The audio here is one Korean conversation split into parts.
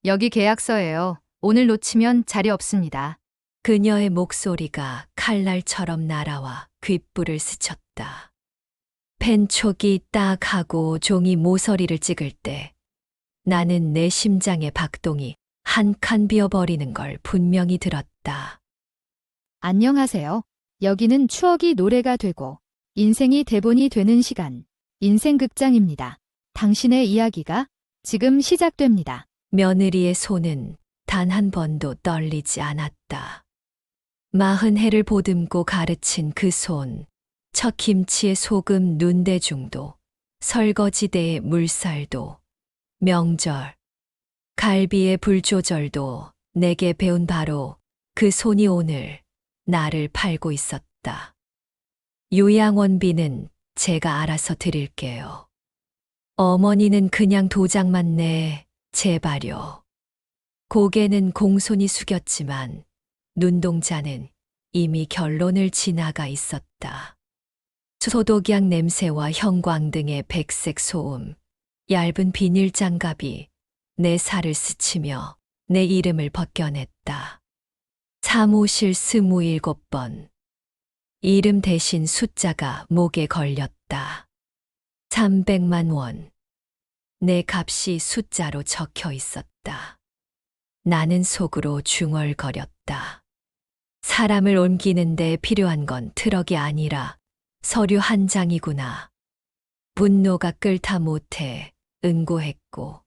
여기 계약서예요. 오늘 놓치면 자리 없습니다. 그녀의 목소리가 칼날처럼 날아와 귓불을 스쳤다. 펜촉이 딱 하고 종이 모서리를 찍을 때 나는 내 심장의 박동이 한 칸 비어버리는 걸 분명히 들었다. 안녕하세요. 여기는 추억이 노래가 되고 인생이 대본이 되는 시간. 인생극장입니다. 당신의 이야기가 지금 시작됩니다. 며느리의 손은 단 한 번도 떨리지 않았다. 40해를 보듬고 가르친 그 손, 첫 김치의 소금 눈대중도, 설거지대의 물살도, 명절, 갈비의 불 조절도 내게 배운 바로 그 손이 오늘 나를 팔고 있었다. 요양원비는 제가 알아서 드릴게요. 어머니는 그냥 도장만 내, 제발요. 고개는 공손히 숙였지만 눈동자는 이미 결론을 지나가 있었다. 소독약 냄새와 형광등의 백색 소음, 얇은 비닐 장갑이 내 살을 스치며 내 이름을 벗겨냈다. 사무실 27번. 이름 대신 숫자가 목에 걸렸다. 300만 원. 내 값이 숫자로 적혀 있었다. 나는 속으로 중얼거렸다. 사람을 옮기는데 필요한 건 트럭이 아니라 서류 한 장이구나. 분노가 끓다 못해 응고했고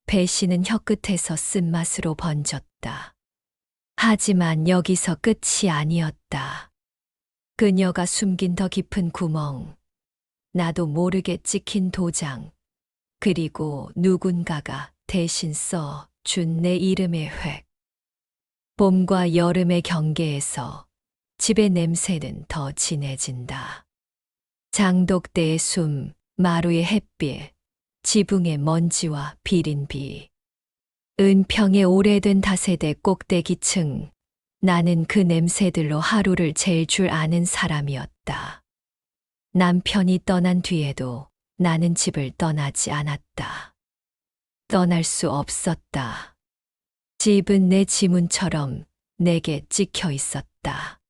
배신은 혀끝에서 쓴맛으로 번졌다. 하지만 여기서 끝이 아니었다. 그녀가 숨긴 더 깊은 구멍, 나도 모르게 찍힌 도장, 그리고 누군가가 대신 써 준 내 이름의 획. 봄과 여름의 경계에서 집의 냄새는 더 진해진다. 장독대의 숨, 마루의 햇빛, 지붕의 먼지와 비린 비. 은평의 오래된 다세대 꼭대기층, 나는 그 냄새들로 하루를 잴 줄 아는 사람이었다. 남편이 떠난 뒤에도 나는 집을 떠나지 않았다. 떠날 수 없었다. 집은 내 지문처럼 내게 찍혀 있었다.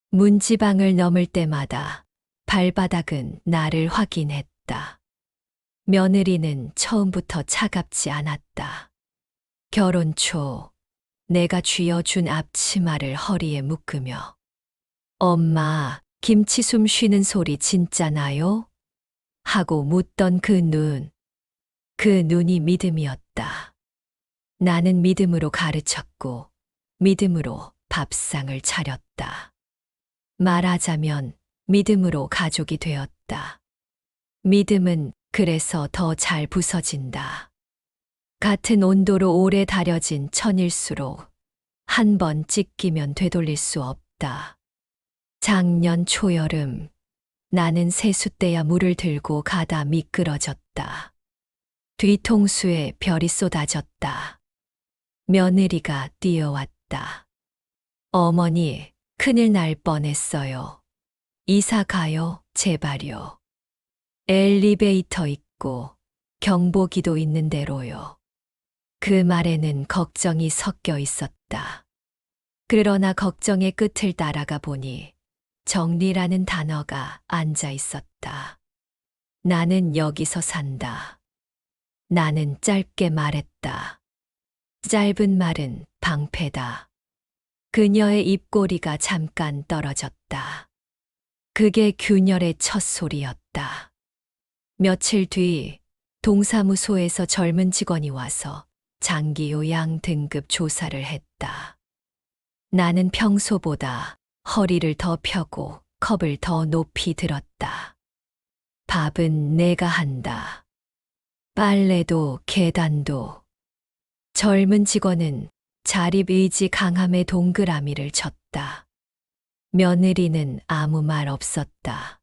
문지방을 넘을 때마다 발바닥은 나를 확인했다. 며느리는 처음부터 차갑지 않았다. 결혼 초 내가 쥐어준 앞치마를 허리에 묶으며 엄마, 김치 숨 쉬는 소리 진짜 나요? 하고 묻던 그 눈. 그 눈이 믿음이었다. 나는 믿음으로 가르쳤고 믿음으로 밥상을 차렸다. 말하자면 믿음으로 가족이 되었다. 믿음은 그래서 더 잘 부서진다. 같은 온도로 오래 다려진 천일수록 한 번 찢기면 되돌릴 수 없다. 작년 초여름 나는 세숫대야 물을 들고 가다 미끄러졌다. 뒤통수에 별이 쏟아졌다. 며느리가 뛰어왔다. 어머니, 큰일 날 뻔했어요. 이사 가요, 제발요. 엘리베이터 있고 경보기도 있는 대로요. 그 말에는 걱정이 섞여 있었다. 그러나 걱정의 끝을 따라가 보니 정리라는 단어가 앉아 있었다. 나는 여기서 산다. 나는 짧게 말했다. 짧은 말은 방패다. 그녀의 입꼬리가 잠깐 떨어졌다. 그게 균열의 첫 소리였다. 며칠 뒤 동사무소에서 젊은 직원이 와서 장기 요양 등급 조사를 했다. 나는 평소보다 허리를 더 펴고 컵을 더 높이 들었다. 밥은 내가 한다. 빨래도 계단도. 젊은 직원은 자립의지 강함의 동그라미를 쳤다. 며느리는 아무 말 없었다.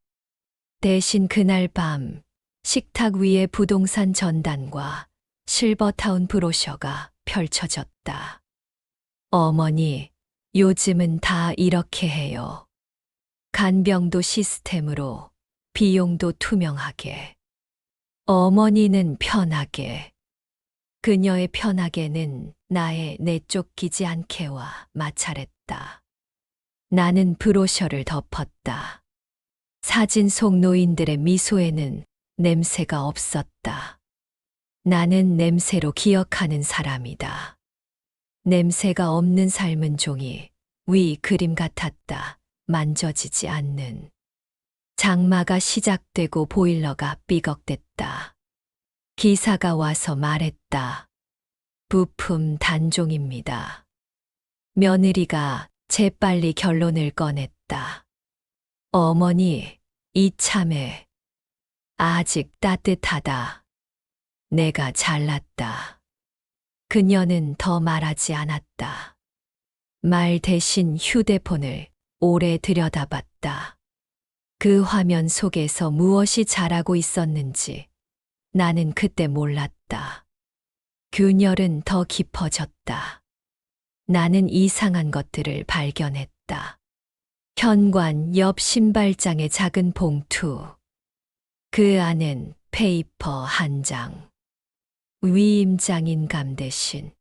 대신 그날 밤 식탁 위에 부동산 전단과 실버타운 브로셔가 펼쳐졌다. 어머니, 요즘은 다 이렇게 해요. 간병도 시스템으로, 비용도 투명하게. 어머니는 편하게. 그녀의 편하게는 나의 내쫓기지 않게와 마찰했다. 나는 브로셔를 덮었다. 사진 속 노인들의 미소에는 냄새가 없었다. 나는 냄새로 기억하는 사람이다. 냄새가 없는 삶은 종이 위 그림 같았다. 만져지지 않는. 장마가 시작되고 보일러가 삐걱댔다. 기사가 와서 말했다. 부품 단종입니다. 며느리가 재빨리 결론을 꺼냈다. 어머니, 이참에 아직 따뜻하다. 내가 잘났다. 그녀는 더 말하지 않았다. 말 대신 휴대폰을 오래 들여다봤다. 그 화면 속에서 무엇이 자라고 있었는지 나는 그때 몰랐다. 균열은 더 깊어졌다. 나는 이상한 것들을 발견했다. 현관 옆 신발장의 작은 봉투. 그 안엔 페이퍼 한 장. 위임장인 대신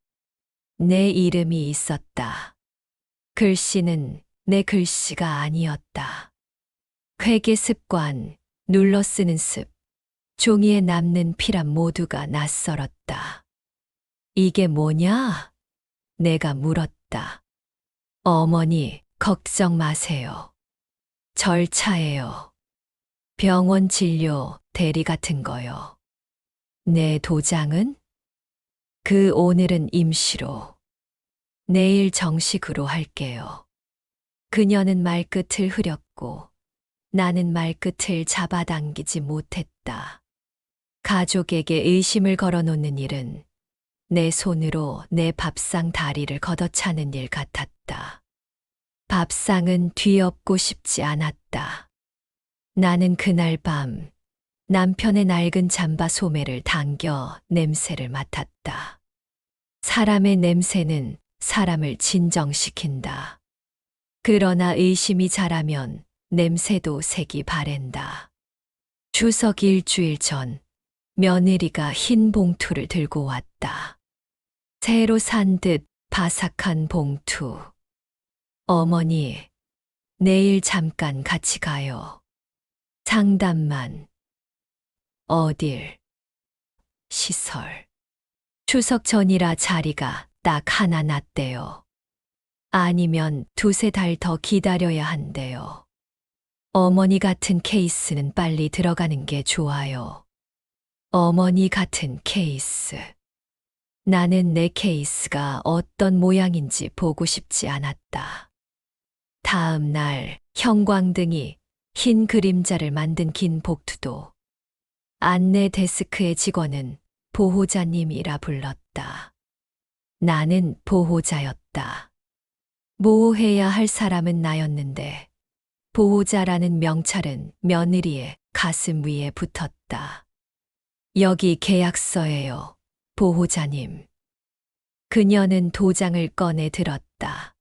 내 이름이 있었다. 글씨는 내 글씨가 아니었다. 회계 습관, 눌러 쓰는 습, 종이에 남는 피람 모두가 낯설었다. 이게 뭐냐? 내가 물었다. 어머니, 걱정 마세요. 절차예요. 병원 진료, 대리 같은 거요. 내 도장은? 오늘은 임시로. 내일 정식으로 할게요. 그녀는 말끝을 흐렸고 나는 말끝을 잡아당기지 못했다. 가족에게 의심을 걸어놓는 일은 내 손으로 내 밥상 다리를 걷어차는 일 같았다. 밥상은 뒤엎고 싶지 않았다. 나는 그날 밤 남편의 낡은 잠바 소매를 당겨 냄새를 맡았다. 사람의 냄새는 사람을 진정시킨다. 그러나 의심이 자라면 냄새도 색이 바랜다. 추석 일주일 전 며느리가 흰 봉투를 들고 왔다. 새로 산 듯 바삭한 봉투. 어머니, 내일 잠깐 같이 가요. 상담만. 어딜? 시설. 추석 전이라 자리가 딱 하나 났대요. 아니면 두세 달 더 기다려야 한대요. 어머니 같은 케이스는 빨리 들어가는 게 좋아요. 어머니 같은 케이스. 나는 내 케이스가 어떤 모양인지 보고 싶지 않았다. 다음 날 형광등이 흰 그림자를 만든 긴 복투도 안내 데스크의 직원은 보호자님이라 불렀다. 나는 보호자였다. 보호해야 할 사람은 나였는데 보호자라는 명찰은 며느리의 가슴 위에 붙었다. 여기 계약서예요, 보호자님. 그녀는 도장을 꺼내 들었다.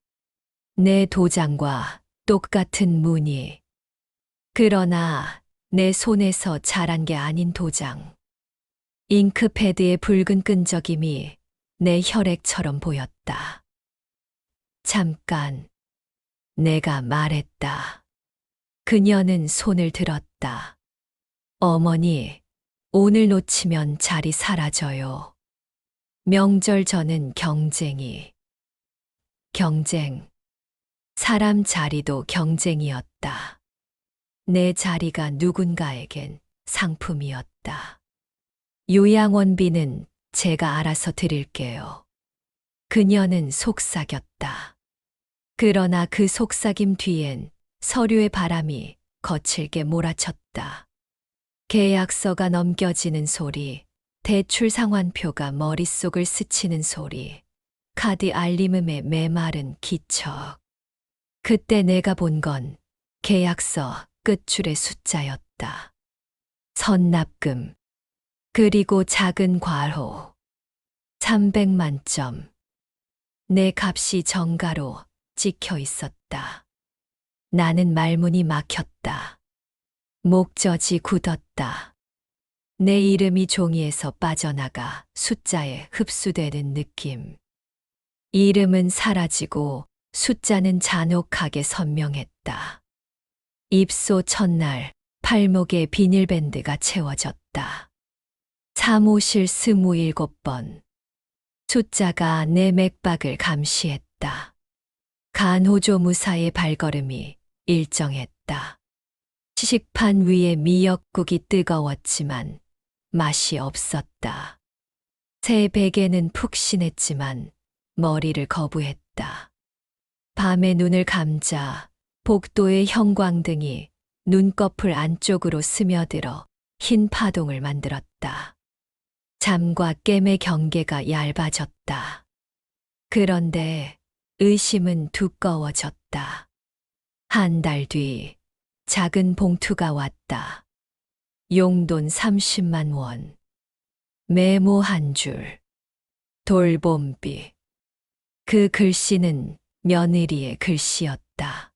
내 도장과 똑같은 무늬. 그러나 내 손에서 자란 게 아닌 도장. 잉크패드의 붉은 끈적임이 내 혈액처럼 보였다. 잠깐, 내가 말했다. 그녀는 손을 들었다. 어머니, 오늘 놓치면 자리 사라져요. 명절 전은 경쟁이. 경쟁. 사람 자리도 경쟁이었다. 내 자리가 누군가에겐 상품이었다. 요양원비는 제가 알아서 드릴게요. 그녀는 속삭였다. 그러나 그 속삭임 뒤엔 서류의 바람이 거칠게 몰아쳤다. 계약서가 넘겨지는 소리, 대출 상환표가 머릿속을 스치는 소리, 카드 알림음의 메마른 기척. 그때 내가 본 건 계약서 끝줄의 숫자였다. 선납금, 그리고 작은 괄호. 300만 점. 내 값이 정가로 찍혀 있었다. 나는 말문이 막혔다. 목젖이 굳었다. 내 이름이 종이에서 빠져나가 숫자에 흡수되는 느낌. 이름은 사라지고 숫자는 잔혹하게 선명했다. 입소 첫날 팔목에 비닐밴드가 채워졌다. 사무실 27번. 숫자가 내 맥박을 감시했다. 간호조 무사의 발걸음이 일정했다. 시식판 위에 미역국이 뜨거웠지만 맛이 없었다. 새 베개는 푹신했지만 머리를 거부했다. 밤에 눈을 감자 복도의 형광등이 눈꺼풀 안쪽으로 스며들어 흰 파동을 만들었다. 잠과 깨의 경계가 얇아졌다. 그런데 의심은 두꺼워졌다. 한 달 뒤 작은 봉투가 왔다. 용돈 30만 원. 메모 한 줄. 돌봄비. 그 글씨는 며느리의 글씨였다.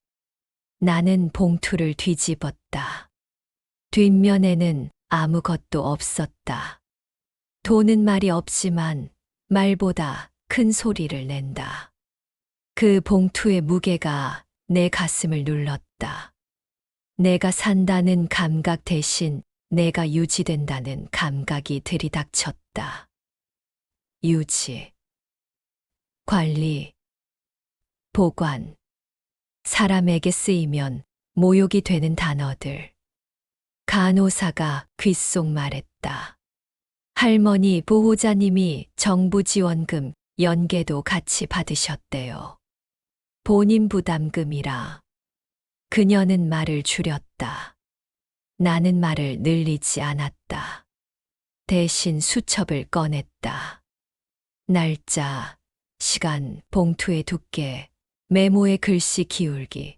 나는 봉투를 뒤집었다. 뒷면에는 아무것도 없었다. 돈은 말이 없지만 말보다 큰 소리를 낸다. 그 봉투의 무게가 내 가슴을 눌렀다. 내가 산다는 감각 대신 내가 유지된다는 감각이 들이닥쳤다. 유지, 관리, 보관, 사람에게 쓰이면 모욕이 되는 단어들. 간호사가 귓속말했다. 할머니 보호자님이 정부 지원금 연계도 같이 받으셨대요. 본인 부담금이라. 그녀는 말을 줄였다. 나는 말을 늘리지 않았다. 대신 수첩을 꺼냈다. 날짜, 시간, 봉투의 두께, 메모의 글씨 기울기,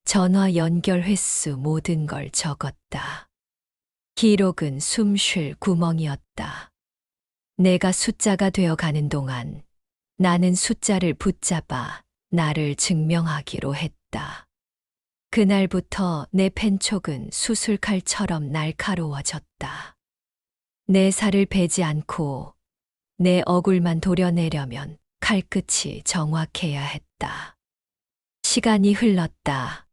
전화 연결 횟수 모든 걸 적었다. 기록은 숨 쉴 구멍이었다. 내가 숫자가 되어 가는 동안 나는 숫자를 붙잡아 나를 증명하기로 했다. 그날부터 내 펜촉은 수술칼처럼 날카로워졌다. 내 살을 베지 않고 내 억울만 도려내려면 칼끝이 정확해야 했다. 시간이 흘렀다.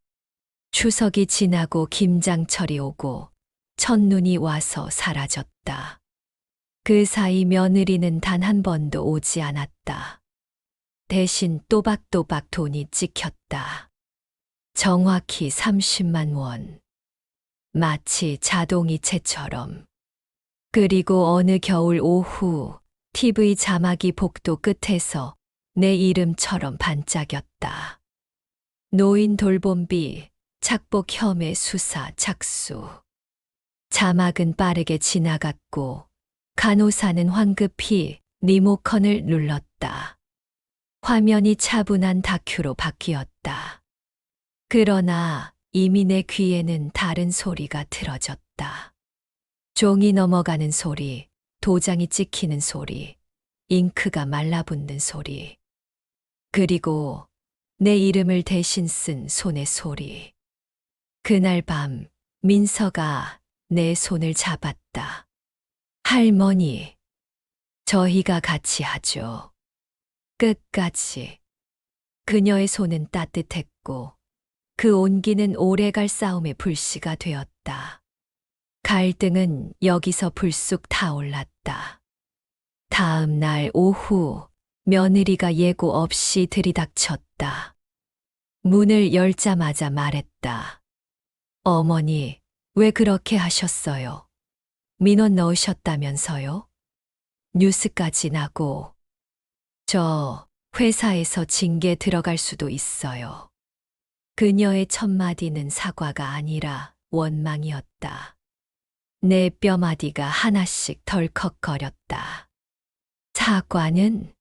추석이 지나고 김장철이 오고 첫눈이 와서 사라졌다. 그 사이 며느리는 단 한 번도 오지 않았다. 대신 또박또박 돈이 찍혔다. 정확히 30만 원. 마치 자동이체처럼. 그리고 어느 겨울 오후 TV 자막이 복도 끝에서 내 이름처럼 반짝였다. 노인 돌봄비, 착복 혐의 수사 착수. 자막은 빠르게 지나갔고 간호사는 황급히 리모컨을 눌렀다. 화면이 차분한 다큐로 바뀌었다. 그러나 이미 내 귀에는 다른 소리가 틀어졌다. 종이 넘어가는 소리, 도장이 찍히는 소리, 잉크가 말라붙는 소리. 그리고 내 이름을 대신 쓴 손의 소리. 그날 밤 민서가 내 손을 잡았다. 할머니, 저희가 같이 하죠. 끝까지. 그녀의 손은 따뜻했고 그 온기는 오래갈 싸움의 불씨가 되었다. 갈등은 여기서 불쑥 타올랐다. 다음 날 오후 며느리가 예고 없이 들이닥쳤다. 문을 열자마자 말했다. 어머니, 왜 그렇게 하셨어요? 민원 넣으셨다면서요? 뉴스까지 나고. 저 회사에서 징계 들어갈 수도 있어요. 그녀의 첫마디는 사과가 아니라 원망이었다. 내 뼈마디가 하나씩 덜컥거렸다. 사과는?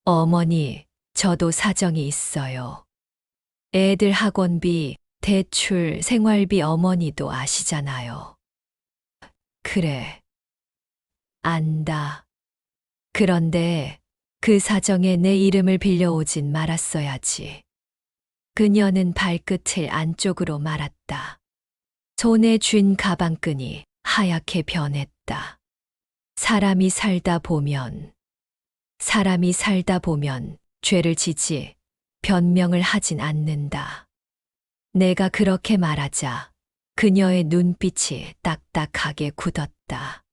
어머니, 저도 사정이 있어요. 애들 학원비, 대출, 생활비 어머니도 아시잖아요. 그래. 안다. 그런데 그 사정에 내 이름을 빌려오진 말았어야지. 그녀는 발끝을 안쪽으로 말았다. 손에 쥔 가방끈이 하얗게 변했다. 사람이 살다 보면 죄를 지지 변명을 하진 않는다. 내가 그렇게 말하자 그녀의 눈빛이 딱딱하게 굳었다.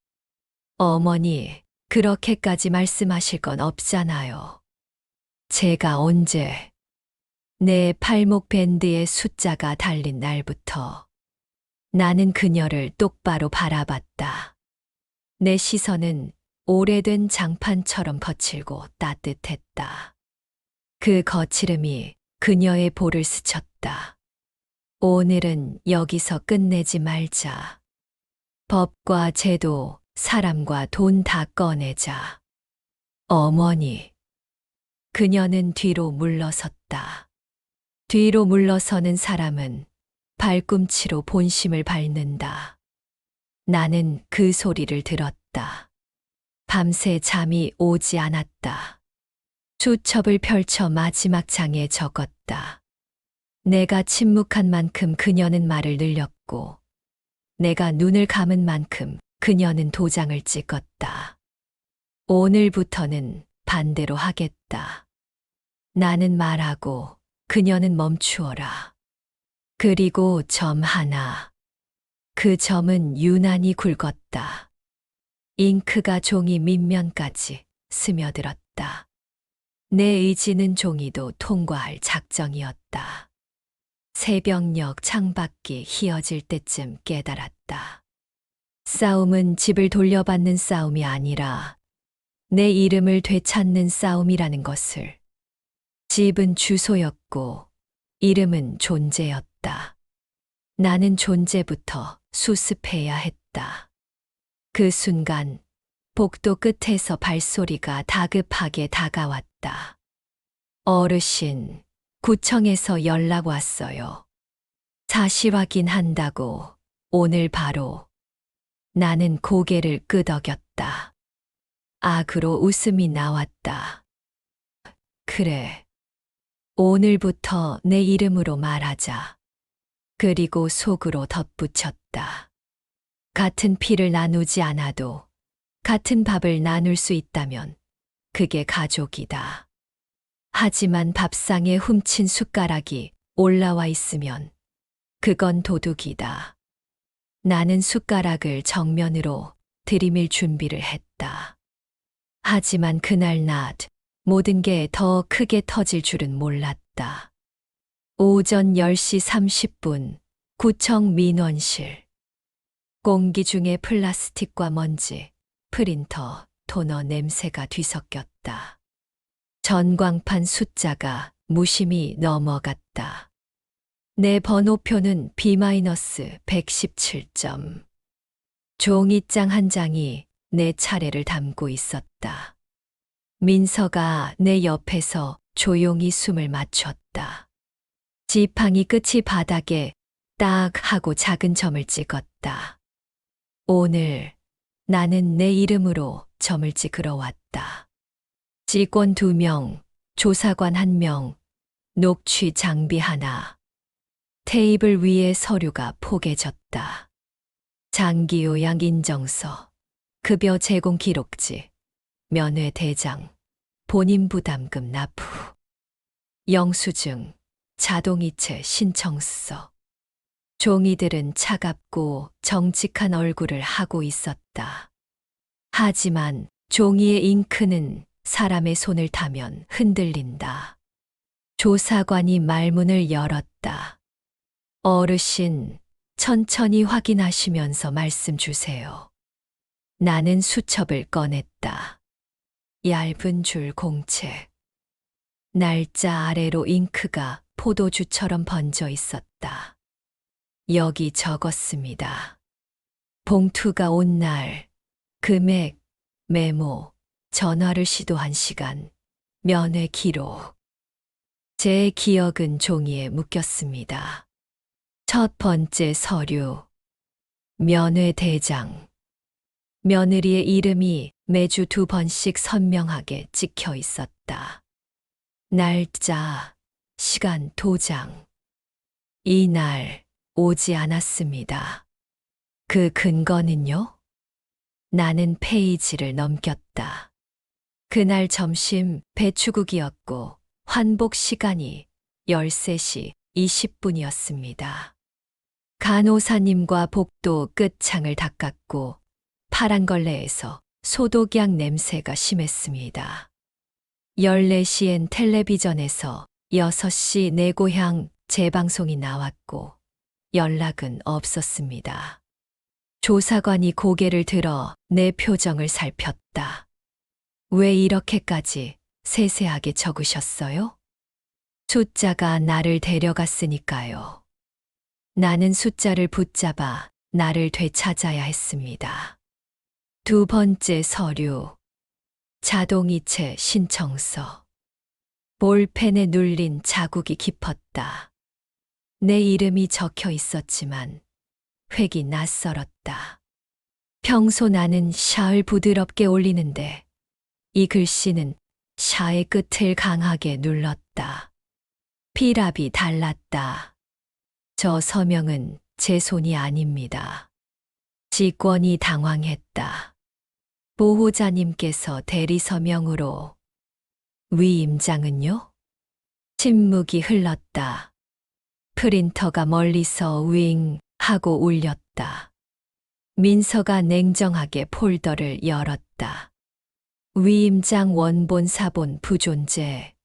어머니, 그렇게까지 말씀하실 건 없잖아요. 제가 언제 내 팔목 밴드에 숫자가 달린 날부터 나는 그녀를 똑바로 바라봤다. 내 시선은 오래된 장판처럼 거칠고 따뜻했다. 그 거칠음이 그녀의 볼을 스쳤다. 오늘은 여기서 끝내지 말자. 법과 제도, 사람과 돈 다 꺼내자. 어머니. 그녀는 뒤로 물러섰다. 뒤로 물러서는 사람은 발꿈치로 본심을 밟는다. 나는 그 소리를 들었다. 밤새 잠이 오지 않았다. 수첩을 펼쳐 마지막 장에 적었다. 내가 침묵한 만큼 그녀는 말을 늘렸고, 내가 눈을 감은 만큼 그녀는 도장을 찍었다. 오늘부터는 반대로 하겠다. 나는 말하고 그녀는 멈추어라. 그리고 점 하나. 그 점은 유난히 굵었다. 잉크가 종이 밑면까지 스며들었다. 내 의지는 종이도 통과할 작정이었다. 새벽녘 창밖이 희어질 때쯤 깨달았다. 싸움은 집을 돌려받는 싸움이 아니라 내 이름을 되찾는 싸움이라는 것을. 집은 주소였고 이름은 존재였다. 나는 존재부터 수습해야 했다. 그 순간 복도 끝에서 발소리가 다급하게 다가왔다. 어르신, 구청에서 연락 왔어요. 사실 확인한다고 오늘 바로. 나는 고개를 끄덕였다. 악으로 웃음이 나왔다. 그래. 오늘부터 내 이름으로 말하자. 그리고 속으로 덧붙였다. 같은 피를 나누지 않아도 같은 밥을 나눌 수 있다면 그게 가족이다. 하지만 밥상에 훔친 숟가락이 올라와 있으면 그건 도둑이다. 나는 숟가락을 정면으로 들이밀 준비를 했다. 하지만 그날 낮 모든 게 더 크게 터질 줄은 몰랐다. 오전 10시 30분 구청 민원실. 공기 중에 플라스틱과 먼지, 프린터, 토너 냄새가 뒤섞였다. 전광판 숫자가 무심히 넘어갔다. 내 번호표는 B-117점. 종이장 한 장이 내 차례를 담고 있었다. 민서가 내 옆에서 조용히 숨을 맞췄다. 지팡이 끝이 바닥에 딱 하고 작은 점을 찍었다. 오늘 나는 내 이름으로 점을 찍으러 왔다. 직원 2명, 조사관 1명, 녹취 장비 하나. 테이블 위에 서류가 포개졌다. 장기 요양 인정서, 급여 제공 기록지, 면회 대장, 본인 부담금 납부, 영수증, 자동이체 신청서. 종이들은 차갑고 정직한 얼굴을 하고 있었다. 하지만 종이의 잉크는 사람의 손을 타면 흔들린다. 조사관이 말문을 열었다. 어르신, 천천히 확인하시면서 말씀 주세요. 나는 수첩을 꺼냈다. 얇은 줄 공책. 날짜 아래로 잉크가 포도주처럼 번져 있었다. 여기 적었습니다. 봉투가 온 날, 금액, 메모, 전화를 시도한 시간, 면회 기록. 제 기억은 종이에 묶였습니다. 첫 번째 서류, 면회 대장. 며느리의 이름이 매주 2번씩 선명하게 찍혀 있었다. 날짜, 시간, 도장. 이날 오지 않았습니다. 그 근거는요? 나는 페이지를 넘겼다. 그날 점심 배추국이었고 환복 시간이 13시 20분이었습니다. 간호사님과 복도 끝창을 닦았고 파란 걸레에서 소독약 냄새가 심했습니다. 14시엔 텔레비전에서 6시 내 고향 재방송이 나왔고 연락은 없었습니다. 조사관이 고개를 들어 내 표정을 살폈다. 왜 이렇게까지 세세하게 적으셨어요? 숫자가 나를 데려갔으니까요. 나는 숫자를 붙잡아 나를 되찾아야 했습니다. 두 번째 서류. 자동이체 신청서. 볼펜에 눌린 자국이 깊었다. 내 이름이 적혀 있었지만 획이 낯설었다. 평소 나는 샤을 부드럽게 올리는데 이 글씨는 샤의 끝을 강하게 눌렀다. 피랍이 달랐다. 저 서명은 제 손이 아닙니다. 직원이 당황했다. 보호자님께서 대리 서명으로. 위임장은요? 침묵이 흘렀다. 프린터가 멀리서 윙 하고 울렸다. 민서가 냉정하게 폴더를 열었다. 위임장 원본 사본 부존재.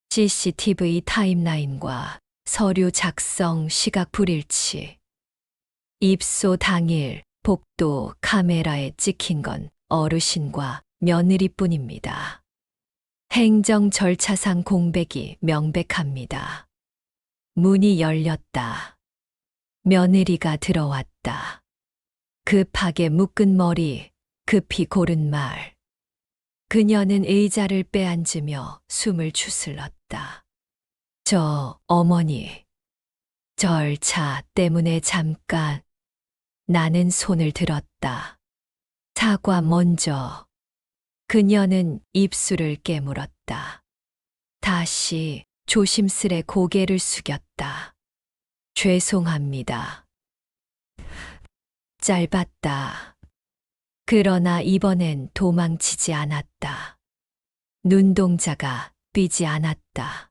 CCTV 타임라인과 서류 작성 시각 불일치. 입소 당일 복도 카메라에 찍힌 건 어르신과 며느리뿐입니다. 행정 절차상 공백이 명백합니다. 문이 열렸다. 며느리가 들어왔다. 급하게 묶은 머리, 급히 고른 말. 그녀는 의자를 빼앉으며 숨을 추슬렀다. 저 어머니, 절차 때문에 잠깐. 나는 손을 들었다. 사과 먼저. 그녀는 입술을 깨물었다. 다시 조심스레 고개를 숙였다. 죄송합니다. 짧았다. 그러나 이번엔 도망치지 않았다. 눈동자가 삐지 않았다.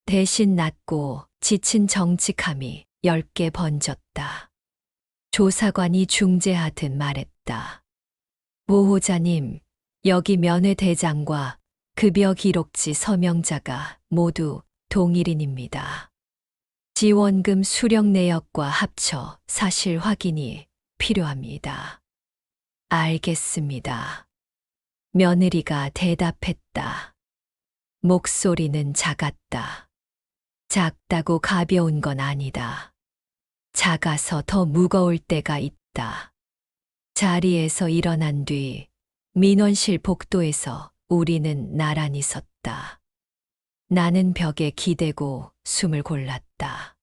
대신 낮고 지친 정직함이 엷게 번졌다. 조사관이 중재하듯 말했다. 보호자님, 여기 면회대장과 급여 기록지 서명자가 모두 동일인입니다. 지원금 수령 내역과 합쳐 사실 확인이 필요합니다. 알겠습니다. 며느리가 대답했다. 목소리는 작았다. 작다고 가벼운 건 아니다. 작아서 더 무거울 때가 있다. 자리에서 일어난 뒤 민원실 복도에서 우리는 나란히 섰다. 나는 벽에 기대고 숨을 골랐다.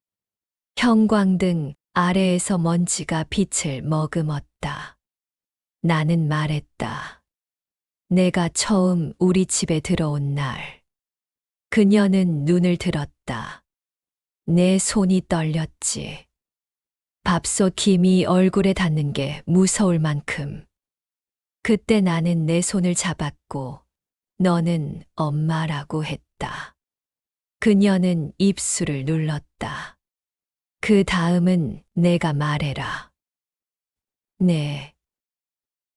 형광등 아래에서 먼지가 빛을 머금었다. 나는 말했다. 내가 처음 우리 집에 들어온 날. 그녀는 눈을 들었다. 내 손이 떨렸지. 밥솥 김이 얼굴에 닿는 게 무서울 만큼. 그때 나는 내 손을 잡았고 너는 엄마라고 했다. 그녀는 입술을 눌렀다. 그 다음은 내가 말해라. 네.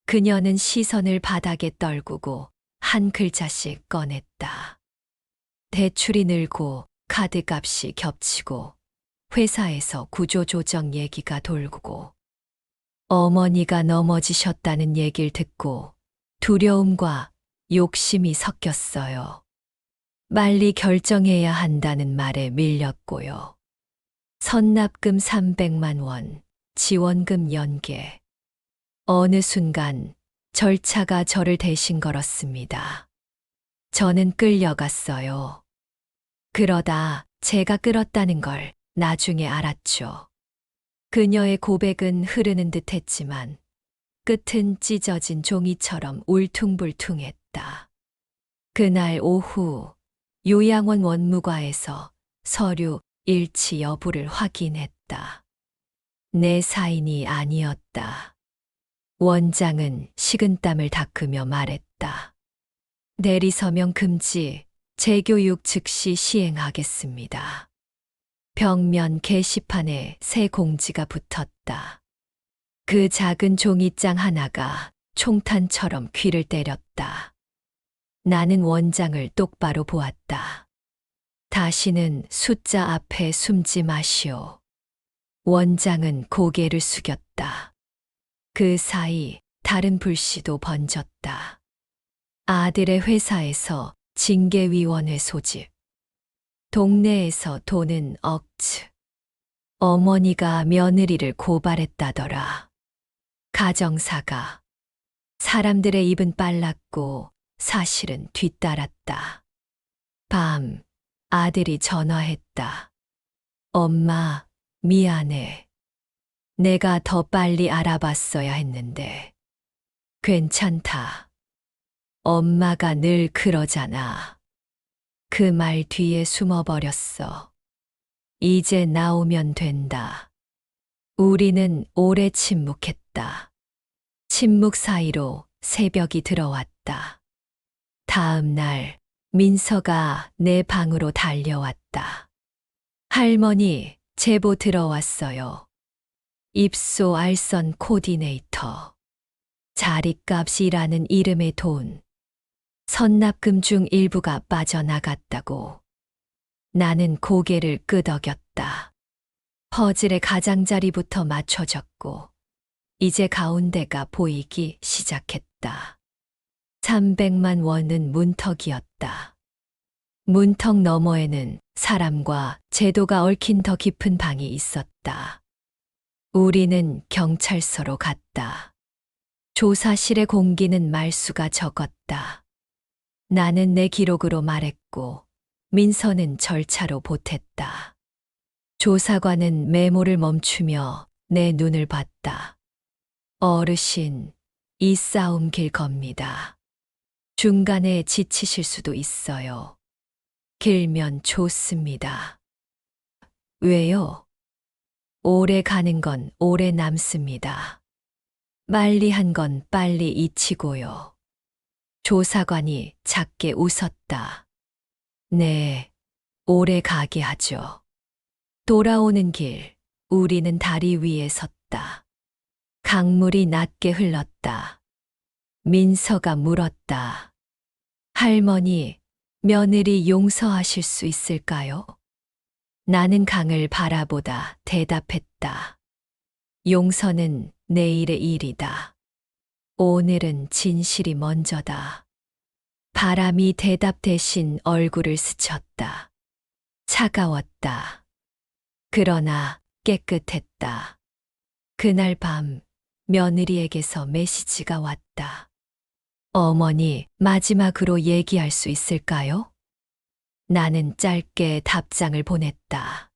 그녀는 시선을 바닥에 떨구고 한 글자씩 꺼냈다. 대출이 늘고 카드값이 겹치고 회사에서 구조조정 얘기가 돌고 어머니가 넘어지셨다는 얘기를 듣고 두려움과 욕심이 섞였어요. 빨리 결정해야 한다는 말에 밀렸고요. 선납금 300만 원, 지원금 연계. 어느 순간 절차가 저를 대신 걸었습니다. 저는 끌려갔어요. 그러다 제가 끌었다는 걸 나중에 알았죠. 그녀의 고백은 흐르는 듯 했지만 끝은 찢어진 종이처럼 울퉁불퉁했다. 그날 오후 요양원 원무과에서 서류 일치 여부를 확인했다. 내 사인이 아니었다. 원장은 식은땀을 닦으며 말했다. 내리서명 금지, 재교육 즉시 시행하겠습니다. 벽면 게시판에 새 공지가 붙었다. 그 작은 종이장 하나가 총탄처럼 귀를 때렸다. 나는 원장을 똑바로 보았다. 다시는 숫자 앞에 숨지 마시오. 원장은 고개를 숙였다. 그 사이 다른 불씨도 번졌다. 아들의 회사에서 징계위원회 소집. 동네에서 도는 억측. 어머니가 며느리를 고발했다더라. 가정사가. 사람들의 입은 빨랐고 사실은 뒤따랐다. 밤, 아들이 전화했다. 엄마, 미안해. 내가 더 빨리 알아봤어야 했는데. 괜찮다. 엄마가 늘 그러잖아. 그 말 뒤에 숨어버렸어. 이제 나오면 된다. 우리는 오래 침묵했다. 침묵 사이로 새벽이 들어왔다. 다음 날 민서가 내 방으로 달려왔다. 할머니, 제보 들어왔어요. 입소 알선 코디네이터. 자리값이라는 이름의 돈. 선납금 중 일부가 빠져나갔다고. 나는 고개를 끄덕였다. 퍼즐의 가장자리부터 맞춰졌고, 이제 가운데가 보이기 시작했다. 300만 원은 문턱이었다. 문턱 너머에는 사람과 제도가 얽힌 더 깊은 방이 있었다. 우리는 경찰서로 갔다. 조사실의 공기는 말수가 적었다. 나는 내 기록으로 말했고, 민서는 절차로 보탰다. 조사관은 메모를 멈추며 내 눈을 봤다. 어르신, 이 싸움 길 겁니다. 중간에 지치실 수도 있어요. 길면 좋습니다. 왜요? 오래 가는 건 오래 남습니다. 빨리 한 건 빨리 잊히고요. 조사관이 작게 웃었다. 네, 오래 가게 하죠. 돌아오는 길, 우리는 다리 위에 섰다. 강물이 낮게 흘렀다. 민서가 물었다. 할머니, 며느리 용서하실 수 있을까요? 나는 강을 바라보다 대답했다. 용서는 내일의 일이다. 오늘은 진실이 먼저다. 바람이 대답 대신 얼굴을 스쳤다. 차가웠다. 그러나 깨끗했다. 그날 밤 며느리에게서 메시지가 왔다. 어머니, 마지막으로 얘기할 수 있을까요? 나는 짧게 답장을 보냈다.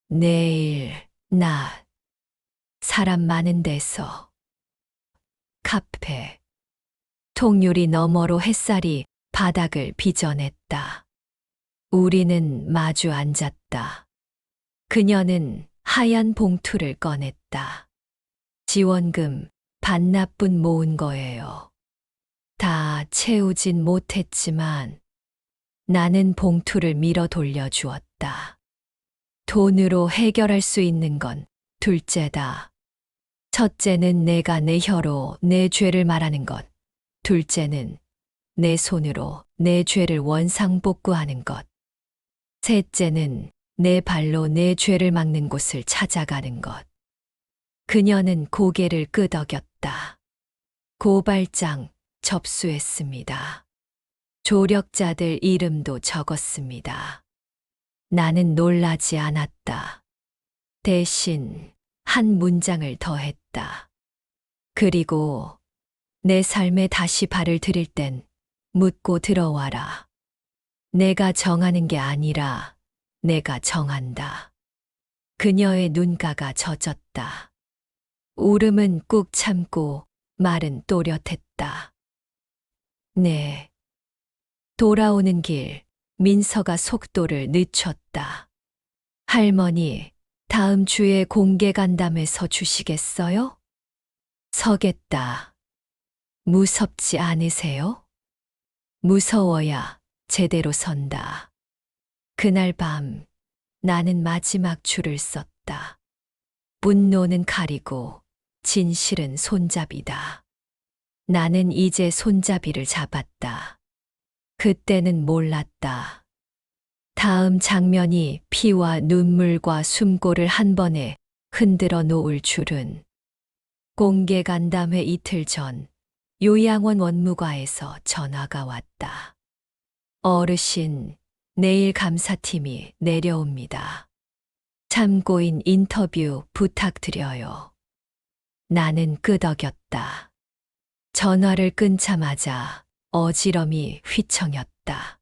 내일, 낮. 사람 많은 데서. 카페. 통유리 너머로 햇살이 바닥을 빚어냈다. 우리는 마주 앉았다. 그녀는 하얀 봉투를 꺼냈다. 지원금 반납분 모은 거예요. 다 채우진 못했지만 나는 봉투를 밀어 돌려주었다. 돈으로 해결할 수 있는 건 둘째다. 첫째는 내가 내 혀로 내 죄를 말하는 것. 둘째는 내 손으로 내 죄를 원상복구하는 것. 셋째는 내 발로 내 죄를 막는 곳을 찾아가는 것. 그녀는 고개를 끄덕였다. 고발장 접수했습니다. 조력자들 이름도 적었습니다. 나는 놀라지 않았다. 대신 한 문장을 더했다. 그리고 내 삶에 다시 발을 들일 땐 묻고 들어와라. 내가 정하는 게 아니라 내가 정한다. 그녀의 눈가가 젖었다. 울음은 꾹 참고 말은 또렷했다. 네. 돌아오는 길, 민서가 속도를 늦췄다. 할머니, 다음 주에 공개 간담회서 주시겠어요? 서겠다. 무섭지 않으세요? 무서워야 제대로 선다. 그날 밤 나는 마지막 줄을 썼다. 분노는 칼이고 진실은 손잡이다. 나는 이제 손잡이를 잡았다. 그때는 몰랐다. 다음 장면이 피와 눈물과 숨고를 한 번에 흔들어 놓을 줄은. 공개 간담회 이틀 전 요양원 원무과에서 전화가 왔다. 어르신, 내일 감사팀이 내려옵니다. 참고인 인터뷰 부탁드려요. 나는 끄덕였다. 전화를 끊자마자 어지럼이 휘청였다.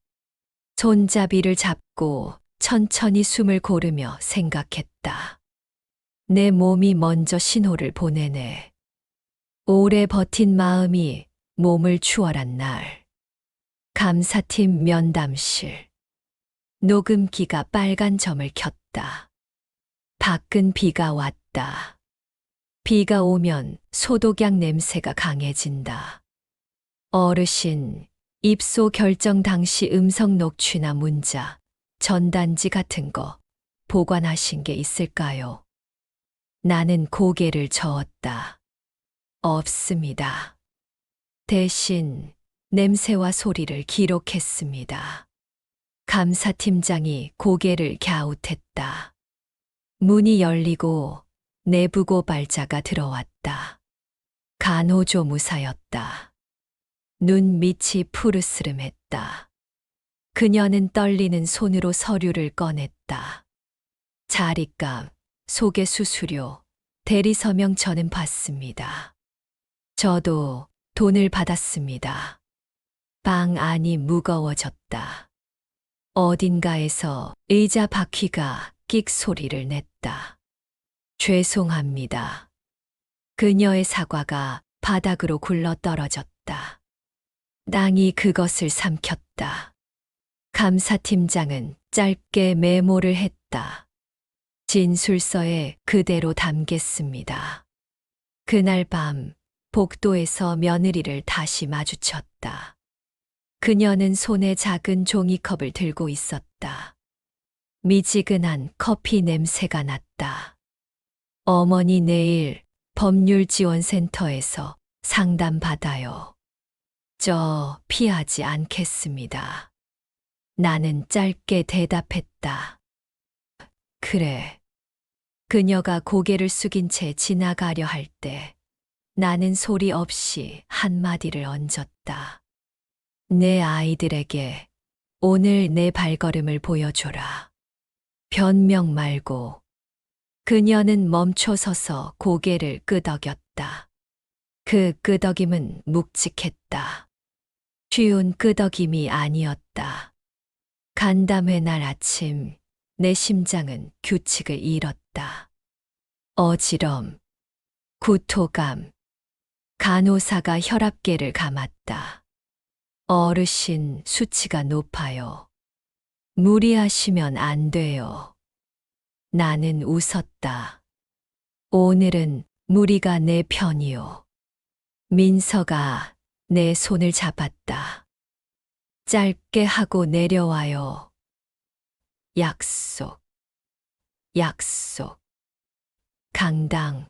손잡이를 잡고 천천히 숨을 고르며 생각했다. 내 몸이 먼저 신호를 보내네. 오래 버틴 마음이 몸을 추월한 날. 감사팀 면담실. 녹음기가 빨간 점을 켰다. 밖은 비가 왔다. 비가 오면 소독약 냄새가 강해진다. 어르신, 입소 결정 당시 음성 녹취나 문자, 전단지 같은 거 보관하신 게 있을까요? 나는 고개를 저었다. 없습니다. 대신 냄새와 소리를 기록했습니다. 감사팀장이 고개를 갸웃했다. 문이 열리고 내부 고발자가 들어왔다. 간호조무사였다. 눈 밑이 푸르스름했다. 그녀는 떨리는 손으로 서류를 꺼냈다. 자리값, 소개 수수료, 대리 서명 저는 받습니다. 저도 돈을 받았습니다. 방 안이 무거워졌다. 어딘가에서 의자 바퀴가 끽 소리를 냈다. 죄송합니다. 그녀의 사과가 바닥으로 굴러 떨어졌다. 땅이 그것을 삼켰다. 감사팀장은 짧게 메모를 했다. 진술서에 그대로 담겠습니다. 그날 밤 복도에서 며느리를 다시 마주쳤다. 그녀는 손에 작은 종이컵을 들고 있었다. 미지근한 커피 냄새가 났다. 어머니 내일 법률지원센터에서 상담 받아요. 저 피하지 않겠습니다. 나는 짧게 대답했다. 그래. 그녀가 고개를 숙인 채 지나가려 할 때 나는 소리 없이 한마디를 얹었다. 내 아이들에게 오늘 내 발걸음을 보여줘라. 변명 말고. 그녀는 멈춰서서 고개를 끄덕였다. 그 끄덕임은 묵직했다. 쉬운 끄덕임이 아니었다. 간담회 날 아침 내 심장은 규칙을 잃었다. 어지럼, 구토감, 간호사가 혈압계를 감았다. 어르신 수치가 높아요. 무리하시면 안 돼요. 나는 웃었다. 오늘은 무리가 내 편이요. 민서가 내 손을 잡았다. 짧게 하고 내려와요. 약속, 약속. 강당,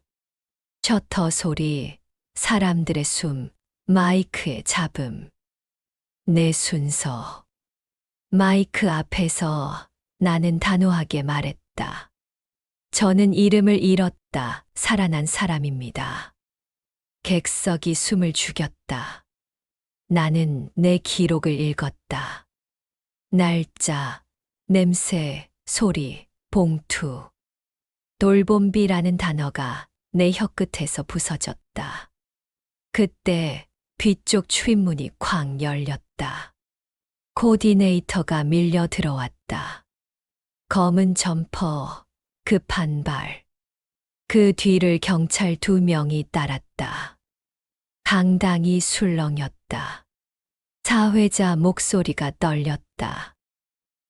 셔터 소리, 사람들의 숨, 마이크의 잡음. 내 순서. 마이크 앞에서 나는 단호하게 말했다. 저는 이름을 잃었다 살아난 사람입니다. 객석이 숨을 죽였다. 나는 내 기록을 읽었다. 날짜, 냄새, 소리, 봉투. 돌봄비라는 단어가 내 혀끝에서 부서졌다. 그때 뒤쪽 추인문이 쾅 열렸다. 코디네이터가 밀려 들어왔다. 검은 점퍼, 급한 발. 그 뒤를 경찰 2명이 따랐다. 당당히 술렁였다. 사회자 목소리가 떨렸다.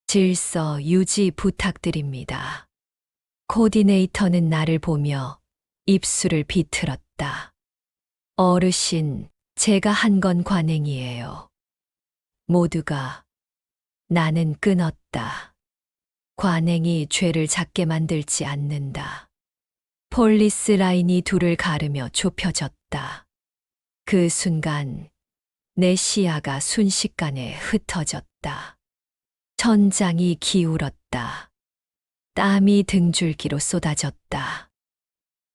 질서 유지 부탁드립니다. 코디네이터는 나를 보며 입술을 비틀었다. 어르신, 제가 한 건 관행이에요. 모두가 나는 끊었다. 관행이 죄를 작게 만들지 않는다. 폴리스 라인이 둘을 가르며 좁혀졌다. 그 순간 내 시야가 순식간에 흩어졌다. 천장이 기울었다. 땀이 등줄기로 쏟아졌다.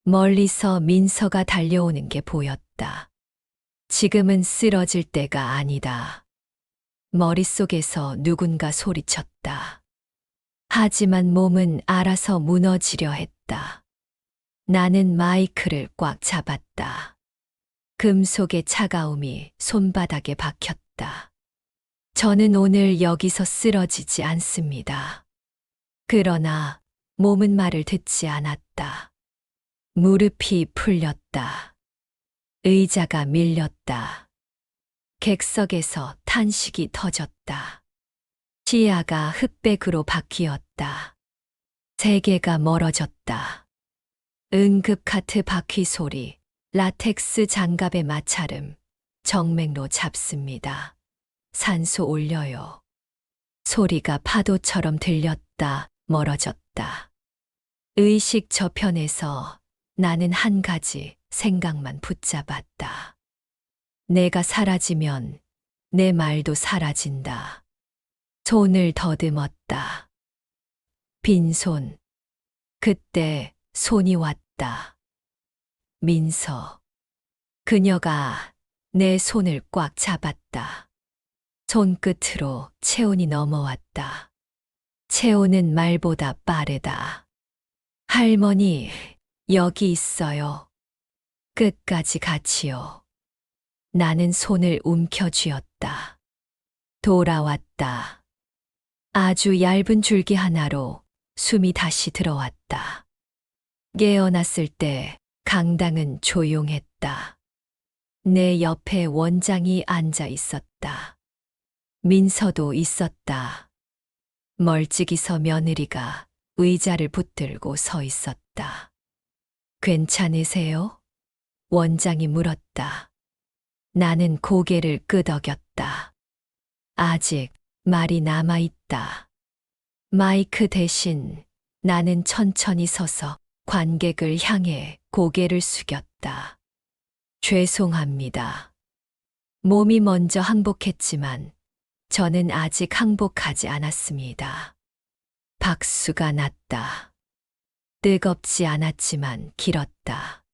멀리서 민서가 달려오는 게 보였다. 지금은 쓰러질 때가 아니다. 머릿속에서 누군가 소리쳤다. 하지만 몸은 알아서 무너지려 했다. 나는 마이크를 꽉 잡았다. 금속의 차가움이 손바닥에 박혔다. 저는 오늘 여기서 쓰러지지 않습니다. 그러나 몸은 말을 듣지 않았다. 무릎이 풀렸다. 의자가 밀렸다. 객석에서 탄식이 터졌다. 시야가 흑백으로 바뀌었다. 세계가 멀어졌다. 응급카트 바퀴 소리, 라텍스 장갑의 마찰음, 정맥로 잡습니다. 산소 올려요. 소리가 파도처럼 들렸다, 멀어졌다. 의식 저편에서 나는 한 가지 생각만 붙잡았다. 내가 사라지면 내 말도 사라진다. 손을 더듬었다. 빈손. 그때 손이 왔다. 민서. 그녀가 내 손을 꽉 잡았다. 손끝으로 체온이 넘어왔다. 체온은 말보다 빠르다. 할머니, 여기 있어요. 끝까지 같이요. 나는 손을 움켜쥐었다. 돌아왔다. 아주 얇은 줄기 하나로 숨이 다시 들어왔다. 깨어났을 때 강당은 조용했다. 내 옆에 원장이 앉아 있었다. 민서도 있었다. 멀찍이 서 며느리가 의자를 붙들고 서 있었다. 괜찮으세요? 원장이 물었다. 나는 고개를 끄덕였다. 아직 말이 남아있다. 마이크 대신 나는 천천히 서서 관객을 향해 고개를 숙였다. 죄송합니다. 몸이 먼저 항복했지만 저는 아직 항복하지 않았습니다. 박수가 났다. 뜨겁지 않았지만 길었다.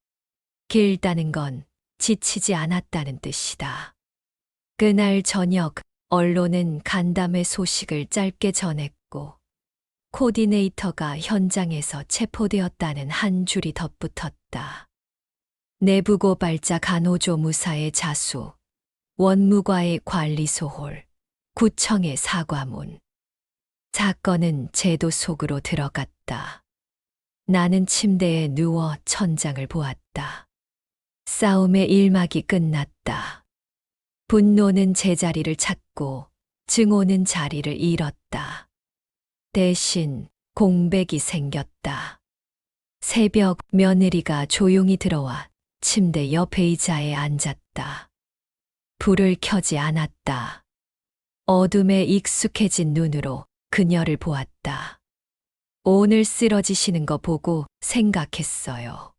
길다는 건 지치지 않았다는 뜻이다. 그날 저녁 언론은 간담회 소식을 짧게 전했고 코디네이터가 현장에서 체포되었다는 한 줄이 덧붙었다. 내부 고발자 간호조 무사의 자수, 원무과의 관리소홀, 구청의 사과문. 사건은 제도 속으로 들어갔다. 나는 침대에 누워 천장을 보았다. 싸움의 일막이 끝났다. 분노는 제자리를 찾고 증오는 자리를 잃었다. 대신 공백이 생겼다. 새벽 며느리가 조용히 들어와 침대 옆 의자에 앉았다. 불을 켜지 않았다. 어둠에 익숙해진 눈으로 그녀를 보았다. 오늘 쓰러지시는 거 보고 생각했어요.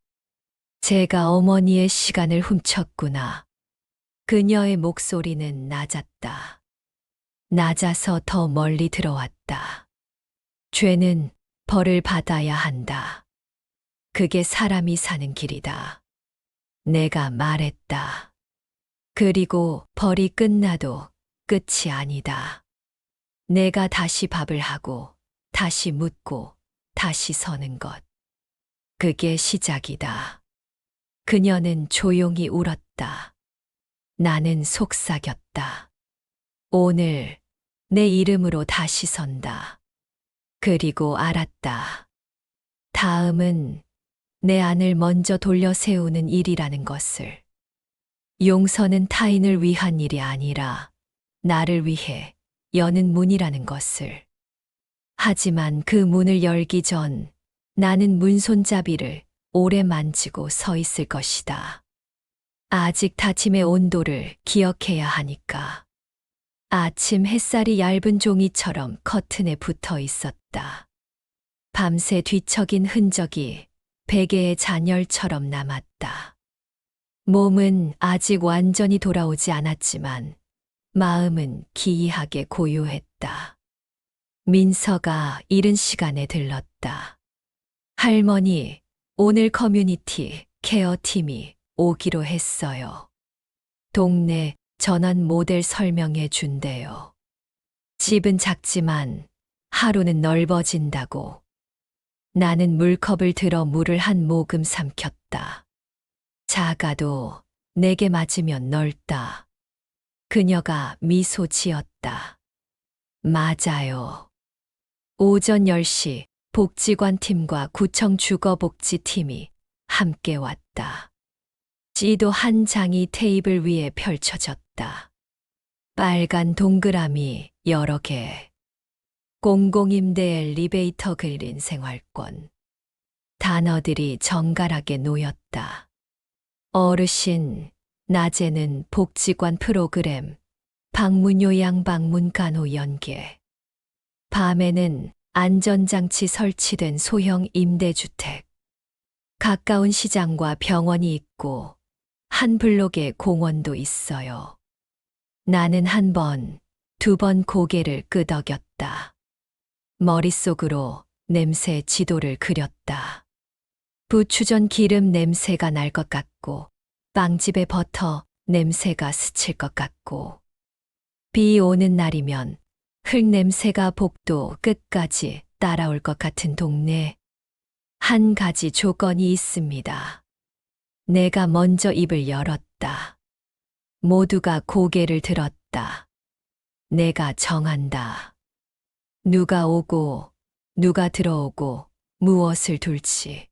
제가 어머니의 시간을 훔쳤구나. 그녀의 목소리는 낮았다. 낮아서 더 멀리 들어왔다. 죄는 벌을 받아야 한다. 그게 사람이 사는 길이다. 내가 말했다. 그리고 벌이 끝나도 끝이 아니다. 내가 다시 밥을 하고, 다시 묻고, 다시 서는 것. 그게 시작이다. 그녀는 조용히 울었다. 나는 속삭였다. 오늘 내 이름으로 다시 선다. 그리고 알았다. 다음은 내 안을 먼저 돌려 세우는 일이라는 것을. 용서는 타인을 위한 일이 아니라 나를 위해 여는 문이라는 것을. 하지만 그 문을 열기 전 나는 문손잡이를 오래 만지고 서 있을 것이다. 아직 다짐의 온도를 기억해야 하니까. 아침 햇살이 얇은 종이처럼 커튼에 붙어 있었다. 밤새 뒤척인 흔적이 베개의 잔열처럼 남았다. 몸은 아직 완전히 돌아오지 않았지만 마음은 기이하게 고요했다. 민서가 이른 시간에 들렀다. 할머니, 오늘 커뮤니티 케어 팀이 오기로 했어요. 동네 전원 모델 설명해 준대요. 집은 작지만 하루는 넓어진다고. 나는 물컵을 들어 물을 한 모금 삼켰다. 작아도 내게 맞으면 넓다. 그녀가 미소 지었다. 맞아요. 오전 10시 복지관 팀과 구청 주거복지팀이 함께 왔다. 지도 한 장이 테이블 위에 펼쳐졌다. 빨간 동그라미 여러 개. 공공임대 엘리베이터 그린 생활권. 단어들이 정갈하게 놓였다. 어르신, 낮에는 복지관 프로그램, 방문 요양 방문 간호 연계. 밤에는 안전장치 설치된 소형 임대주택. 가까운 시장과 병원이 있고 한 블록에 공원도 있어요. 나는 한 번, 두 번 고개를 끄덕였다. 머릿속으로 냄새 지도를 그렸다. 부추전 기름 냄새가 날 것 같고 빵집의 버터 냄새가 스칠 것 같고 비 오는 날이면 흙 냄새가 복도 끝까지 따라올 것 같은 동네. 한 가지 조건이 있습니다. 내가 먼저 입을 열었다. 모두가 고개를 들었다. 내가 정한다. 누가 오고, 누가 들어오고, 무엇을 둘지.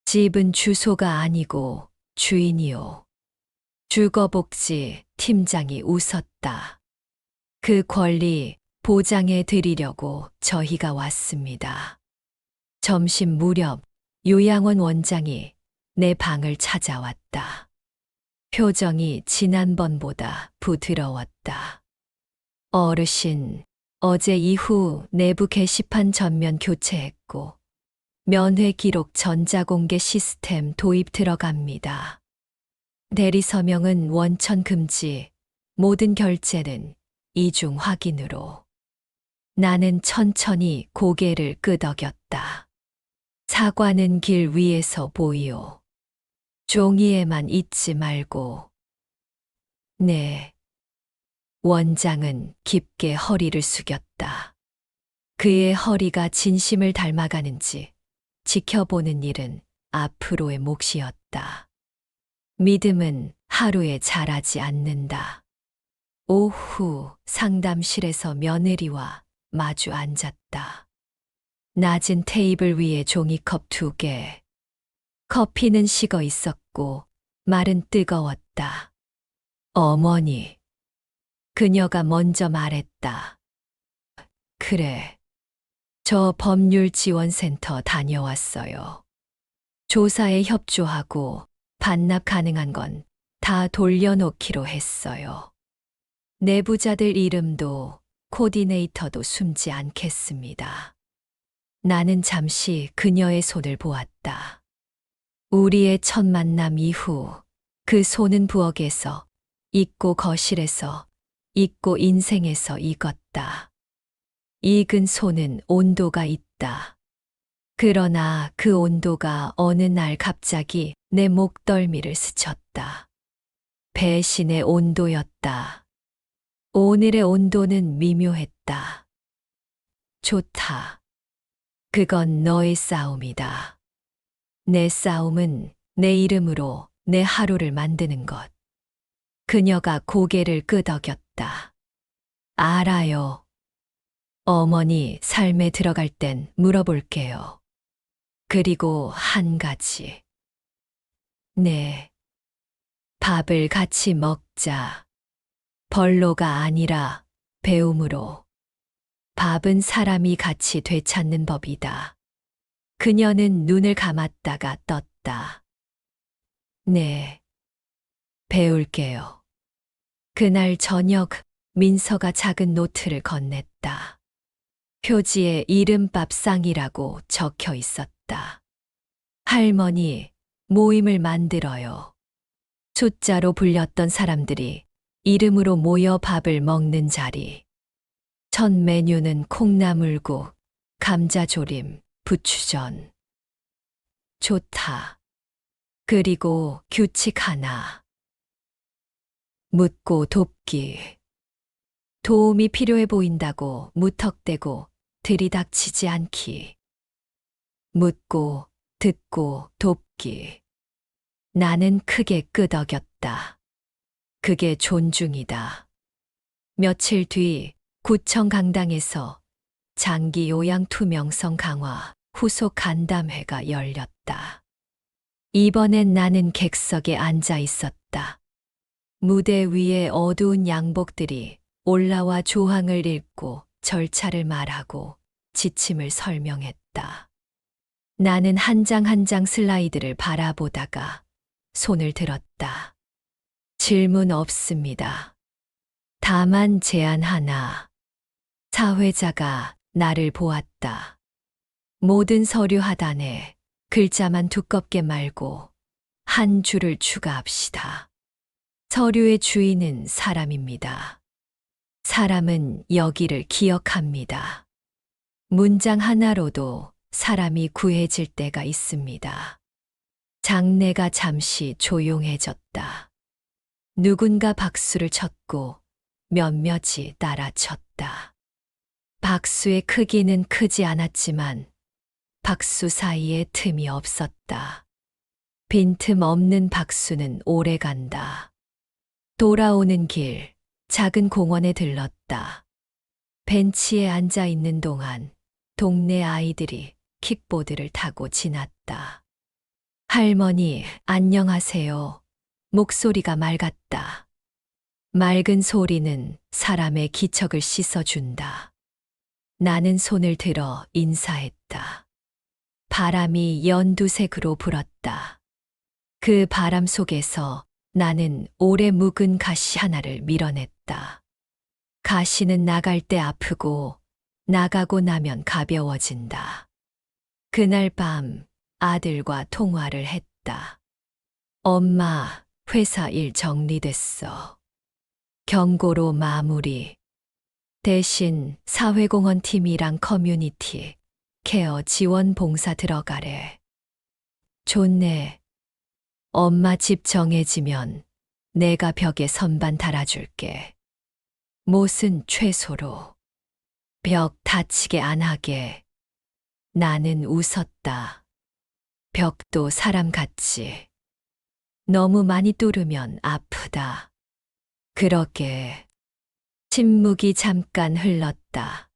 집은 주소가 아니고 주인이요. 주거복지 팀장이 웃었다. 그 권리 보장해 드리려고 저희가 왔습니다. 점심 무렵 요양원 원장이 내 방을 찾아왔다. 표정이 지난번보다 부드러웠다. 어르신, 어제 이후 내부 게시판 전면 교체했고 면회 기록 전자공개 시스템 도입 들어갑니다. 대리 서명은 원천 금지, 모든 결제는 이중 확인으로. 나는 천천히 고개를 끄덕였다. 사과는 길 위에서 보이오. 종이에만 잊지 말고. 네. 원장은 깊게 허리를 숙였다. 그의 허리가 진심을 닮아가는지 지켜보는 일은 앞으로의 몫이었다. 믿음은 하루에 자라지 않는다. 오후 상담실에서 며느리와 마주 앉았다. 낮은 테이블 위에 종이컵 2개. 커피는 식어 있었고 말은 뜨거웠다. 어머니. 그녀가 먼저 말했다. 그래. 저 법률지원센터 다녀왔어요. 조사에 협조하고 반납 가능한 건 다 돌려놓기로 했어요. 내부자들 이름도 코디네이터도 숨지 않겠습니다. 나는 잠시 그녀의 손을 보았다. 우리의 첫 만남 이후 그 손은 부엌에서, 익고 거실에서, 익고 인생에서 익었다. 익은 손은 온도가 있다. 그러나 그 온도가 어느 날 갑자기 내 목덜미를 스쳤다. 배신의 온도였다. 오늘의 온도는 미묘했다. 좋다. 그건 너의 싸움이다. 내 싸움은 내 이름으로 내 하루를 만드는 것. 그녀가 고개를 끄덕였다. 알아요. 어머니 삶에 들어갈 땐 물어볼게요. 그리고 한 가지. 네. 밥을 같이 먹자. 벌로가 아니라 배움으로. 밥은 사람이 같이 되찾는 법이다. 그녀는 눈을 감았다가 떴다. 네. 배울게요. 그날 저녁 민서가 작은 노트를 건넸다. 표지에 이름밥상이라고 적혀 있었다. 할머니, 모임을 만들어요. 숫자로 불렸던 사람들이 이름으로 모여 밥을 먹는 자리. 첫 메뉴는 콩나물국, 감자조림, 부추전. 좋다. 그리고 규칙 하나. 묻고 돕기. 도움이 필요해 보인다고 무턱대고 들이닥치지 않기. 묻고, 듣고, 돕기. 나는 크게 끄덕였다. 그게 존중이다. 며칠 뒤 구청 강당에서 장기 요양 투명성 강화 후속 간담회가 열렸다. 이번엔 나는 객석에 앉아 있었다. 무대 위에 어두운 양복들이 올라와 조항을 읽고 절차를 말하고 지침을 설명했다. 나는 한 장 한 장 슬라이드를 바라보다가 손을 들었다. 질문 없습니다. 다만 제안 하나. 사회자가 나를 보았다. 모든 서류 하단에 글자만 두껍게 말고 한 줄을 추가합시다. 서류의 주인은 사람입니다. 사람은 여기를 기억합니다. 문장 하나로도 사람이 구해질 때가 있습니다. 장내가 잠시 조용해졌다. 누군가 박수를 쳤고 몇몇이 따라쳤다. 박수의 크기는 크지 않았지만 박수 사이에 틈이 없었다. 빈틈 없는 박수는 오래 간다. 돌아오는 길, 작은 공원에 들렀다. 벤치에 앉아 있는 동안 동네 아이들이 킥보드를 타고 지났다. 할머니, 안녕하세요. 목소리가 맑았다. 맑은 소리는 사람의 기척을 씻어준다. 나는 손을 들어 인사했다. 바람이 연두색으로 불었다. 그 바람 속에서 나는 오래 묵은 가시 하나를 밀어냈다. 가시는 나갈 때 아프고 나가고 나면 가벼워진다. 그날 밤 아들과 통화를 했다. 엄마, 회사 일 정리됐어. 경고로 마무리. 대신 사회공헌 팀이랑 커뮤니티, 케어 지원 봉사 들어가래. 좋네. 엄마 집 정해지면 내가 벽에 선반 달아줄게. 못은 최소로. 벽 다치게 안 하게. 나는 웃었다. 벽도 사람 같지. 너무 많이 뚫으면 아프다. 그러게. 침묵이 잠깐 흘렀다.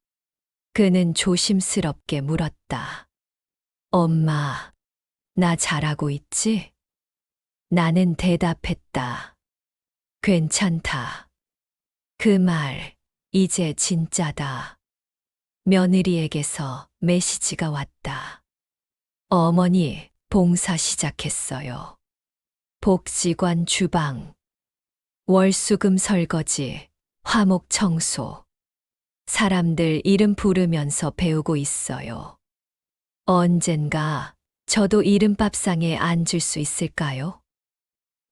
그는 조심스럽게 물었다. 엄마, 나 잘하고 있지? 나는 대답했다. 괜찮다. 그 말, 이제 진짜다. 며느리에게서 메시지가 왔다. 어머니, 봉사 시작했어요. 복지관 주방, 월수금 설거지, 화목 청소. 사람들 이름 부르면서 배우고 있어요. 언젠가 저도 이름밥상에 앉을 수 있을까요?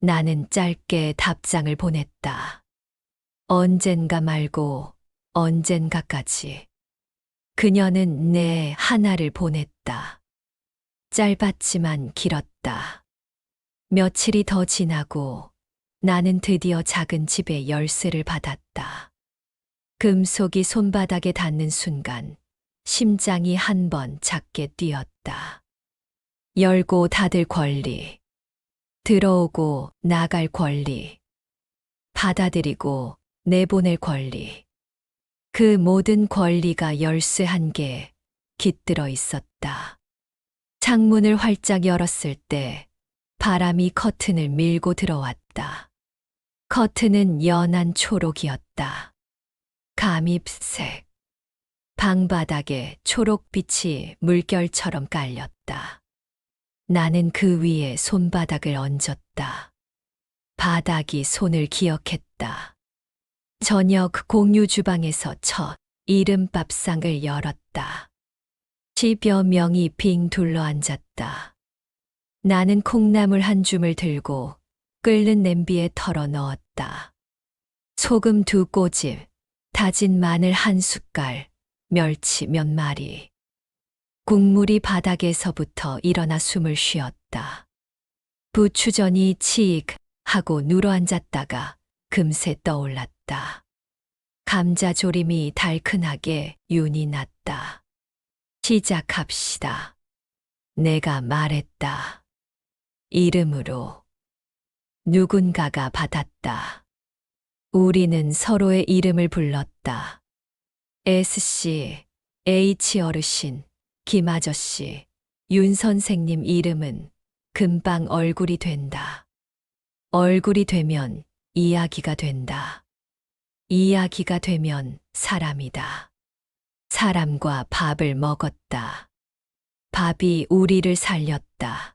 나는 짧게 답장을 보냈다. 언젠가 말고 언젠가까지. 그녀는 네 하나를 보냈다. 짧았지만 길었다. 며칠이 더 지나고 나는 드디어 작은 집의 열쇠를 받았다. 금속이 손바닥에 닿는 순간 심장이 한 번 작게 뛰었다. 열고 닫을 권리, 들어오고 나갈 권리, 받아들이고 내보낼 권리. 그 모든 권리가 열쇠 한 개 깃들어 있었다. 창문을 활짝 열었을 때 바람이 커튼을 밀고 들어왔다. 커튼은 연한 초록이었다. 감잎색. 방바닥에 초록빛이 물결처럼 깔렸다. 나는 그 위에 손바닥을 얹었다. 바닥이 손을 기억했다. 저녁 공유 주방에서 첫 이름밥상을 열었다. 10여 명이 빙 둘러 앉았다. 나는 콩나물 한 줌을 들고 끓는 냄비에 털어 넣었다. 소금 2꼬집, 다진 마늘 1숟갈, 멸치 몇 마리. 국물이 바닥에서부터 일어나 숨을 쉬었다. 부추전이 치익 하고 누워앉았다가 금세 떠올랐다. 감자조림이 달큰하게 윤이 났다. 시작합시다. 내가 말했다. 이름으로. 누군가가 받았다. 우리는 서로의 이름을 불렀다. S씨, H 어르신, 김 아저씨, 윤 선생님 이름은 금방 얼굴이 된다. 얼굴이 되면 이야기가 된다. 이야기가 되면 사람이다. 사람과 밥을 먹었다. 밥이 우리를 살렸다.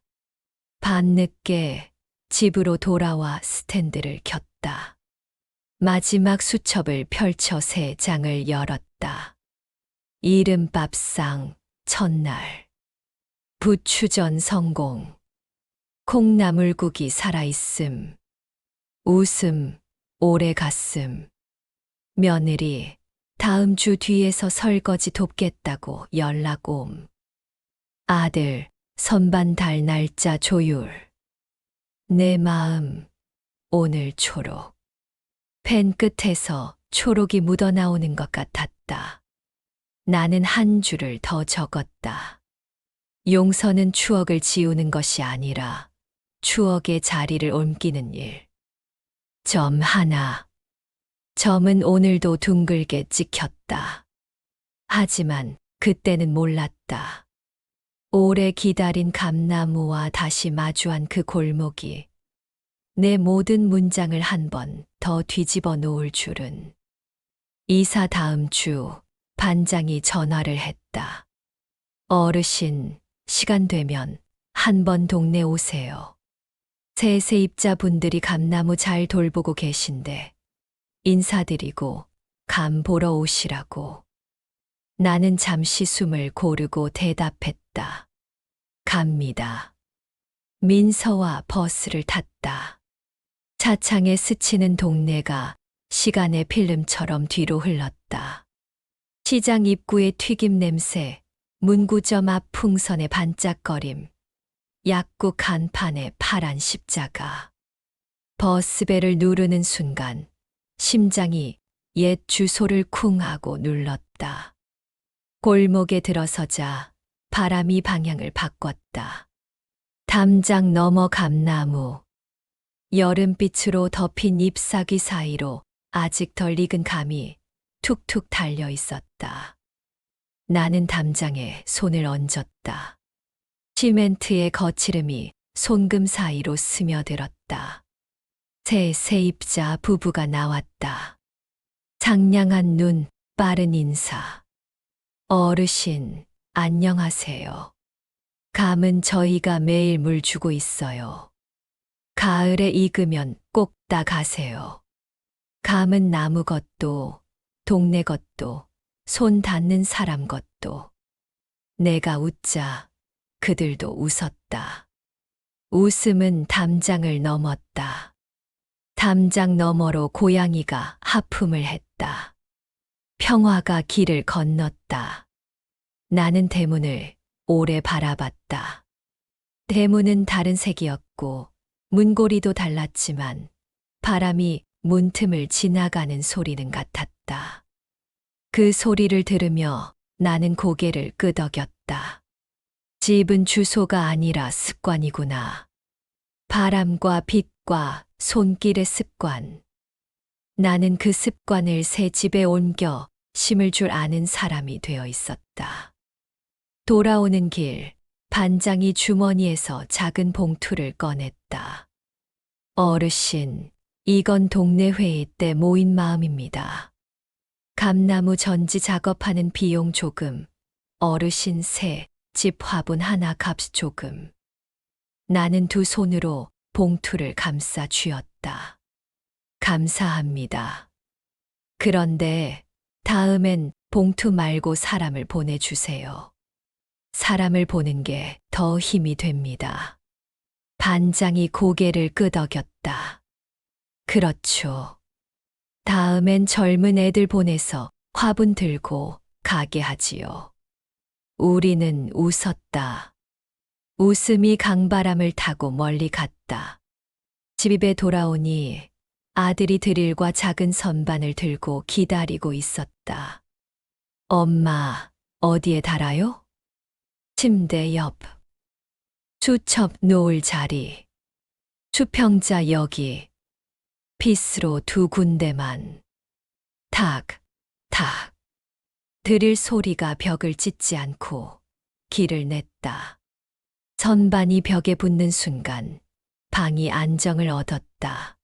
밤늦게 집으로 돌아와 스탠드를 켰다. 마지막 수첩을 펼쳐 3장을 열었다. 이름밥상 첫날. 부추전 성공. 콩나물국이 살아있음. 웃음, 오래 갔음. 며느리, 다음 주 뒤에서 설거지 돕겠다고 연락 옴. 아들, 선반 달 날짜 조율. 내 마음, 오늘 초록. 펜 끝에서 초록이 묻어나오는 것 같았다. 나는 한 줄을 더 적었다. 용서는 추억을 지우는 것이 아니라 추억의 자리를 옮기는 일. 점 하나. 점은 오늘도 둥글게 찍혔다. 하지만 그때는 몰랐다. 오래 기다린 감나무와 다시 마주한 그 골목이 내 모든 문장을 한 번 더 뒤집어 놓을 줄은. 이사 다음 주 반장이 전화를 했다. 어르신, 시간 되면 한번 동네 오세요. 새 세입자분들이 감나무 잘 돌보고 계신데 인사드리고 감 보러 오시라고. 나는 잠시 숨을 고르고 대답했다. 갑니다. 민서와 버스를 탔다. 차창에 스치는 동네가 시간의 필름처럼 뒤로 흘렀다. 시장 입구의 튀김 냄새, 문구점 앞 풍선의 반짝거림, 약국 간판의 파란 십자가. 버스벨을 누르는 순간 심장이 옛 주소를 쿵 하고 눌렀다. 골목에 들어서자 바람이 방향을 바꿨다. 담장 너머 감나무. 여름빛으로 덮인 잎사귀 사이로 아직 덜 익은 감이 툭툭 달려 있었다. 나는 담장에 손을 얹었다. 시멘트의 거칠음이 손금 사이로 스며들었다. 새 세입자 부부가 나왔다. 상냥한 눈, 빠른 인사. 어르신, 안녕하세요. 감은 저희가 매일 물 주고 있어요. 가을에 익으면 꼭 따 가세요. 감은 나무 것도, 동네 것도, 손 닿는 사람 것도. 내가 웃자 그들도 웃었다. 웃음은 담장을 넘었다. 담장 너머로 고양이가 하품을 했다. 평화가 길을 건넜다. 나는 대문을 오래 바라봤다. 대문은 다른 색이었고 문고리도 달랐지만 바람이 문틈을 지나가는 소리는 같았다. 그 소리를 들으며 나는 고개를 끄덕였다. 집은 주소가 아니라 습관이구나. 바람과 빛과 손길의 습관. 나는 그 습관을 새 집에 옮겨 심을 줄 아는 사람이 되어 있었다. 돌아오는 길, 반장이 주머니에서 작은 봉투를 꺼냈다. 어르신, 이건 동네 회의 때 모인 마음입니다. 감나무 전지 작업하는 비용 조금, 어르신 새 집 화분 하나 값 조금. 나는 두 손으로 봉투를 감싸 쥐었다. 받았다. 감사합니다. 그런데 다음엔 봉투 말고 사람을 보내주세요. 사람을 보는 게 더 힘이 됩니다. 반장이 고개를 끄덕였다. 그렇죠. 다음엔 젊은 애들 보내서 화분 들고 가게 하지요. 우리는 웃었다. 웃음이 강바람을 타고 멀리 갔다. 집에 돌아오니 아들이 드릴과 작은 선반을 들고 기다리고 있었다. 엄마, 어디에 달아요? 침대 옆. 수첩 놓을 자리. 수평자 여기. 빗으로 2군데만. 탁, 탁. 드릴 소리가 벽을 찢지 않고 길을 냈다. 선반이 벽에 붙는 순간 방이 안정을 얻었다.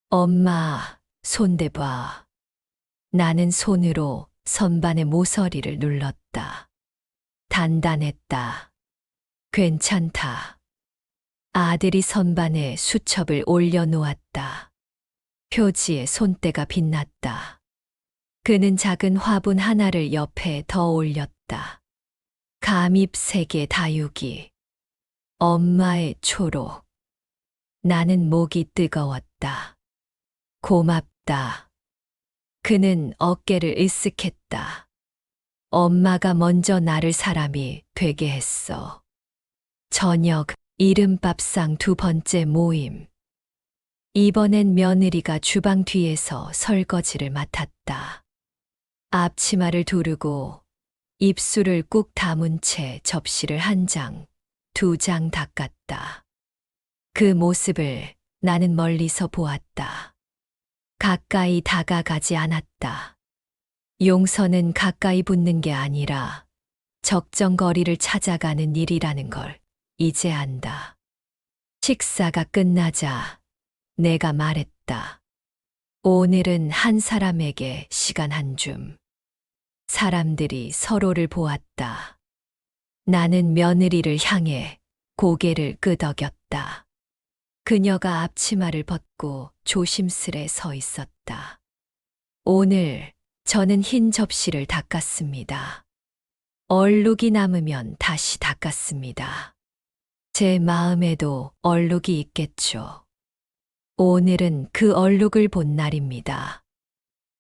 엄마, 손 대봐. 나는 손으로 선반의 모서리를 눌렀다. 단단했다. 괜찮다. 아들이 선반에 수첩을 올려놓았다. 표지에 손때가 빛났다. 그는 작은 화분 하나를 옆에 더 올렸다. 감입 3개 다육이. 엄마의 초록. 나는 목이 뜨거웠다. 고맙다. 그는 어깨를 으쓱했다. 엄마가 먼저 나를 사람이 되게 했어. 저녁 이른밥상 2번째 모임. 이번엔 며느리가 주방 뒤에서 설거지를 맡았다. 앞치마를 두르고 입술을 꾹 다문 채 접시를 1장, 2장 닦았다. 그 모습을 나는 멀리서 보았다. 가까이 다가가지 않았다. 용서는 가까이 붙는 게 아니라 적정 거리를 찾아가는 일이라는 걸 이제 안다. 식사가 끝나자 내가 말했다. 오늘은 한 사람에게 시간 한 줌. 사람들이 서로를 보았다. 나는 며느리를 향해 고개를 끄덕였다. 그녀가 앞치마를 벗고 조심스레 서 있었다. 오늘 저는 흰 접시를 닦았습니다. 얼룩이 남으면 다시 닦았습니다. 제 마음에도 얼룩이 있겠죠. 오늘은 그 얼룩을 본 날입니다.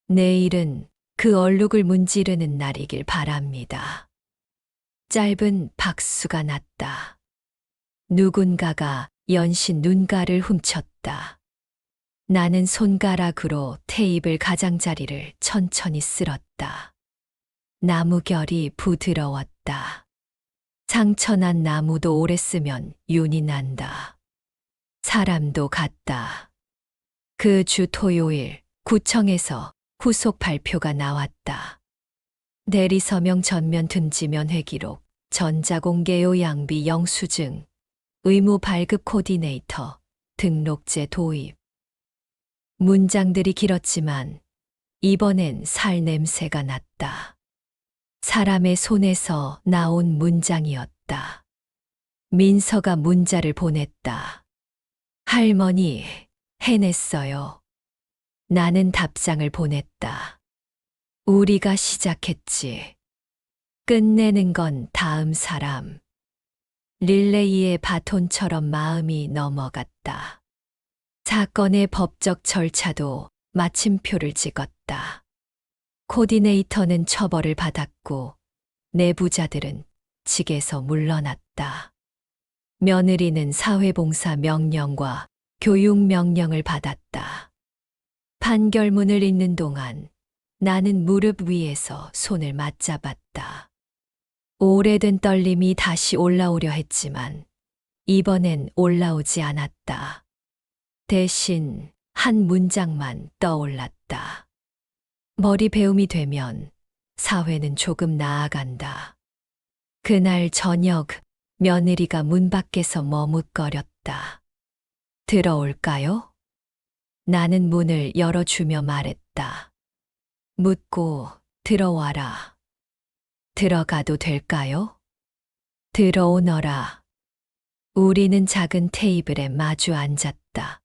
내일은 그 얼룩을 문지르는 날이길 바랍니다. 짧은 박수가 났다. 누군가가 연신 눈가를 훔쳤다. 나는 손가락으로 테이블 가장자리를 천천히 쓸었다. 나무결이 부드러웠다. 상처난 나무도 오래 쓰면 윤이 난다. 사람도 같다. 그 주 토요일 구청에서 후속 발표가 나왔다. 대리서명 전면 등지 면회기록, 전자공개요 양비 영수증, 의무 발급 코디네이터, 등록제 도입. 문장들이 길었지만 이번엔 살 냄새가 났다. 사람의 손에서 나온 문장이었다. 민서가 문자를 보냈다. 할머니, 해냈어요. 나는 답장을 보냈다. 우리가 시작했지. 끝내는 건 다음 사람. 릴레이의 바톤처럼 마음이 넘어갔다. 사건의 법적 절차도 마침표를 찍었다. 코디네이터는 처벌을 받았고 내부자들은 직에서 물러났다. 며느리는 사회봉사 명령과 교육 명령을 받았다. 판결문을 읽는 동안 나는 무릎 위에서 손을 맞잡았다. 오래된 떨림이 다시 올라오려 했지만 이번엔 올라오지 않았다. 대신 한 문장만 떠올랐다. 머리 배움이 되면 사회는 조금 나아간다. 그날 저녁 며느리가 문 밖에서 머뭇거렸다. 들어올까요? 나는 문을 열어주며 말했다. 묻고 들어와라. 들어가도 될까요? 들어오너라. 우리는 작은 테이블에 마주 앉았다.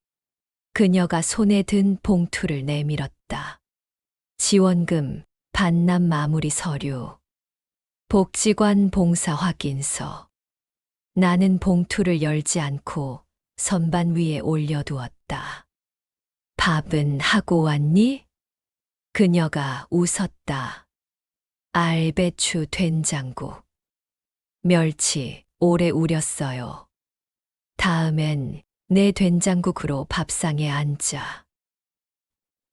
그녀가 손에 든 봉투를 내밀었다. 지원금, 반납 마무리 서류, 복지관 봉사 확인서. 나는 봉투를 열지 않고 선반 위에 올려두었다. 밥은 하고 왔니? 그녀가 웃었다. 알배추 된장국. 멸치 오래 우렸어요. 다음엔 내 된장국으로 밥상에 앉자.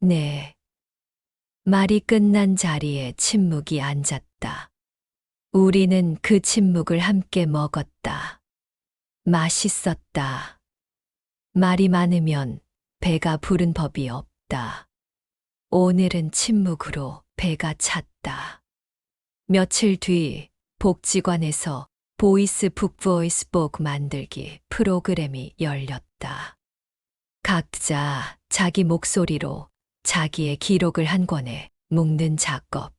네. 말이 끝난 자리에 침묵이 앉았다. 우리는 그 침묵을 함께 먹었다. 맛있었다. 말이 많으면 배가 부른 법이 없다. 오늘은 침묵으로 배가 찼다. 며칠 뒤 복지관에서 보이스 북보이스 복 만들기 프로그램이 열렸다. 각자 자기 목소리로 자기의 기록을 한 권에 묶는 작업.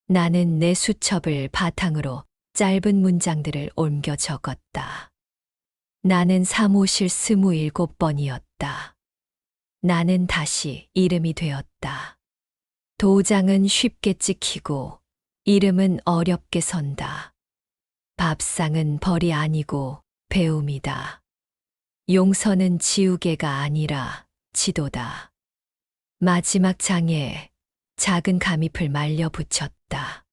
나는 내 수첩을 바탕으로 짧은 문장들을 옮겨 적었다. 나는 사무실 27번이었다. 나는 다시 이름이 되었다. 도장은 쉽게 찍히고 이름은 어렵게 선다. 밥상은 벌이 아니고 배움이다. 용서는 지우개가 아니라 지도다. 마지막 장에 작은 감잎을 말려 붙였다.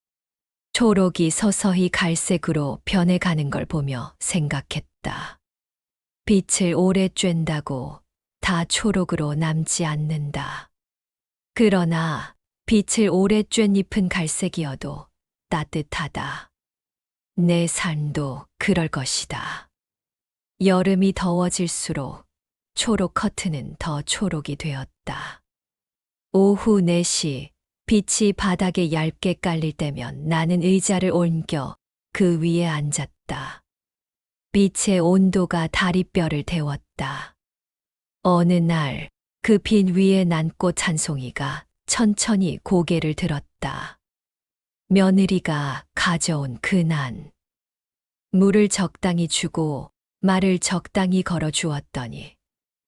초록이 서서히 갈색으로 변해가는 걸 보며 생각했다. 빛을 오래 쬐다고 다 초록으로 남지 않는다. 그러나 빛을 오래 쬐 잎은 갈색이어도 따뜻하다. 내 삶도 그럴 것이다. 여름이 더워질수록 초록 커튼은 더 초록이 되었다. 오후 4시 빛이 바닥에 얇게 깔릴 때면 나는 의자를 옮겨 그 위에 앉았다. 빛의 온도가 다리뼈를 데웠다. 어느 날 그 빛 위에 난 꽃 한 송이가 천천히 고개를 들었다. 며느리가 가져온 근안. 물을 적당히 주고 말을 적당히 걸어 주었더니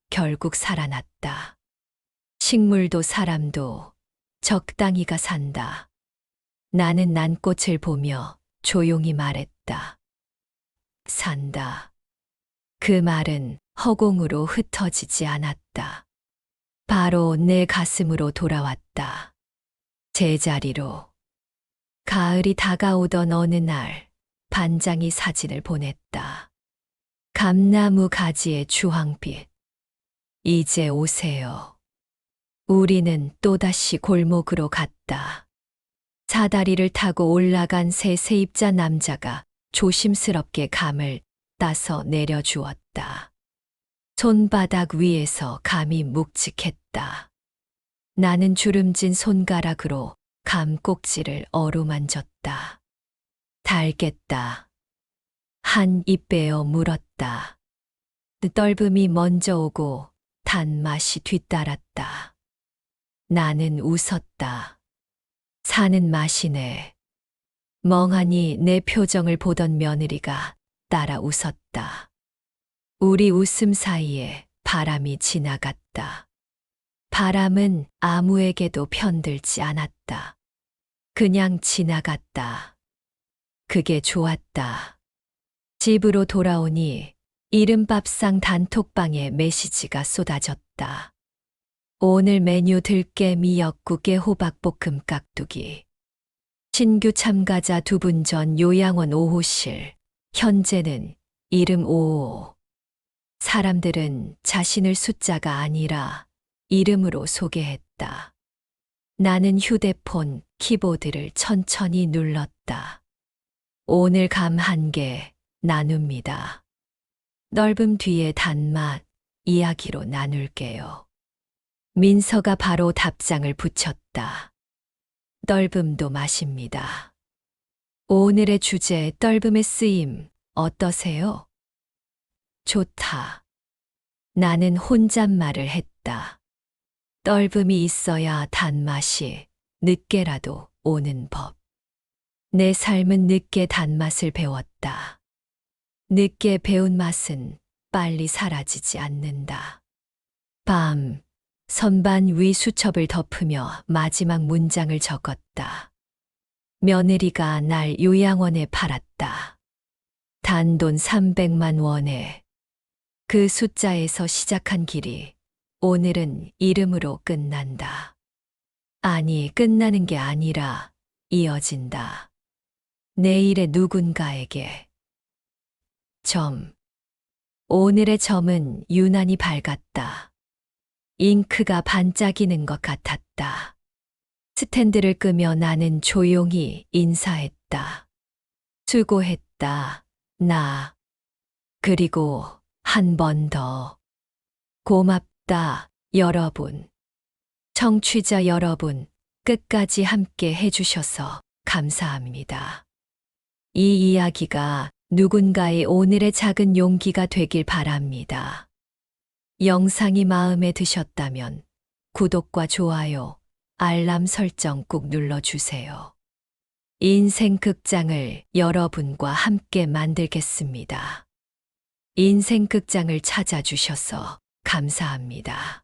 결국 살아났다. 식물도 사람도 적당히가 산다. 나는 난 꽃을 보며 조용히 말했다. 산다. 그 말은 허공으로 흩어지지 않았다. 바로 내 가슴으로 돌아왔다. 제자리로. 가을이 다가오던 어느 날 반장이 사진을 보냈다. 감나무 가지의 주황빛. 이제 오세요. 우리는 또다시 골목으로 갔다. 사다리를 타고 올라간 새 세입자 남자가 조심스럽게 감을 따서 내려주었다. 손바닥 위에서 감이 묵직했다. 나는 주름진 손가락으로 감 꼭지를 어루만졌다. 달겠다. 한 입 베어 물었다. 떫음이 먼저 오고 단맛이 뒤따랐다. 나는 웃었다. 사는 맛이네. 멍하니 내 표정을 보던 며느리가 따라 웃었다. 우리 웃음 사이에 바람이 지나갔다. 바람은 아무에게도 편들지 않았다. 그냥 지나갔다. 그게 좋았다. 집으로 돌아오니 이른밥상 단톡방에 메시지가 쏟아졌다. 오늘 메뉴 들깨 미역국에 호박볶음 깍두기. 신규 참가자 2분 전 요양원 5호실. 현재는 이름 55. 사람들은 자신을 숫자가 아니라 이름으로 소개했다. 나는 휴대폰 키보드를 천천히 눌렀다. 오늘 감 1개 나눕니다. 넓음 뒤에 단맛 이야기로 나눌게요. 민서가 바로 답장을 붙였다. 넓음도 맛입니다. 오늘의 주제 넓음의 쓰임 어떠세요? 좋다. 나는 혼잣말을 했다. 넓음이 있어야 단맛이 늦게라도 오는 법. 내 삶은 늦게 단맛을 배웠다. 늦게 배운 맛은 빨리 사라지지 않는다. 밤, 선반 위 수첩을 덮으며 마지막 문장을 적었다. 며느리가 날 요양원에 팔았다. 단돈 300만 원에. 그 숫자에서 시작한 길이 오늘은 이름으로 끝난다. 아니, 끝나는 게 아니라 이어진다. 내일의 누군가에게. 오늘의 점은 유난히 밝았다. 잉크가 반짝이는 것 같았다. 스탠드를 끄며 나는 조용히 인사했다. 수고했다, 나. 그리고 한 번 더. 고맙다, 여러분. 청취자 여러분, 끝까지 함께 해주셔서 감사합니다. 이 이야기가 누군가의 오늘의 작은 용기가 되길 바랍니다. 영상이 마음에 드셨다면 구독과 좋아요, 알람 설정 꾹 눌러주세요. 인생 극장을 여러분과 함께 만들겠습니다. 인생 극장을 찾아주셔서 감사합니다.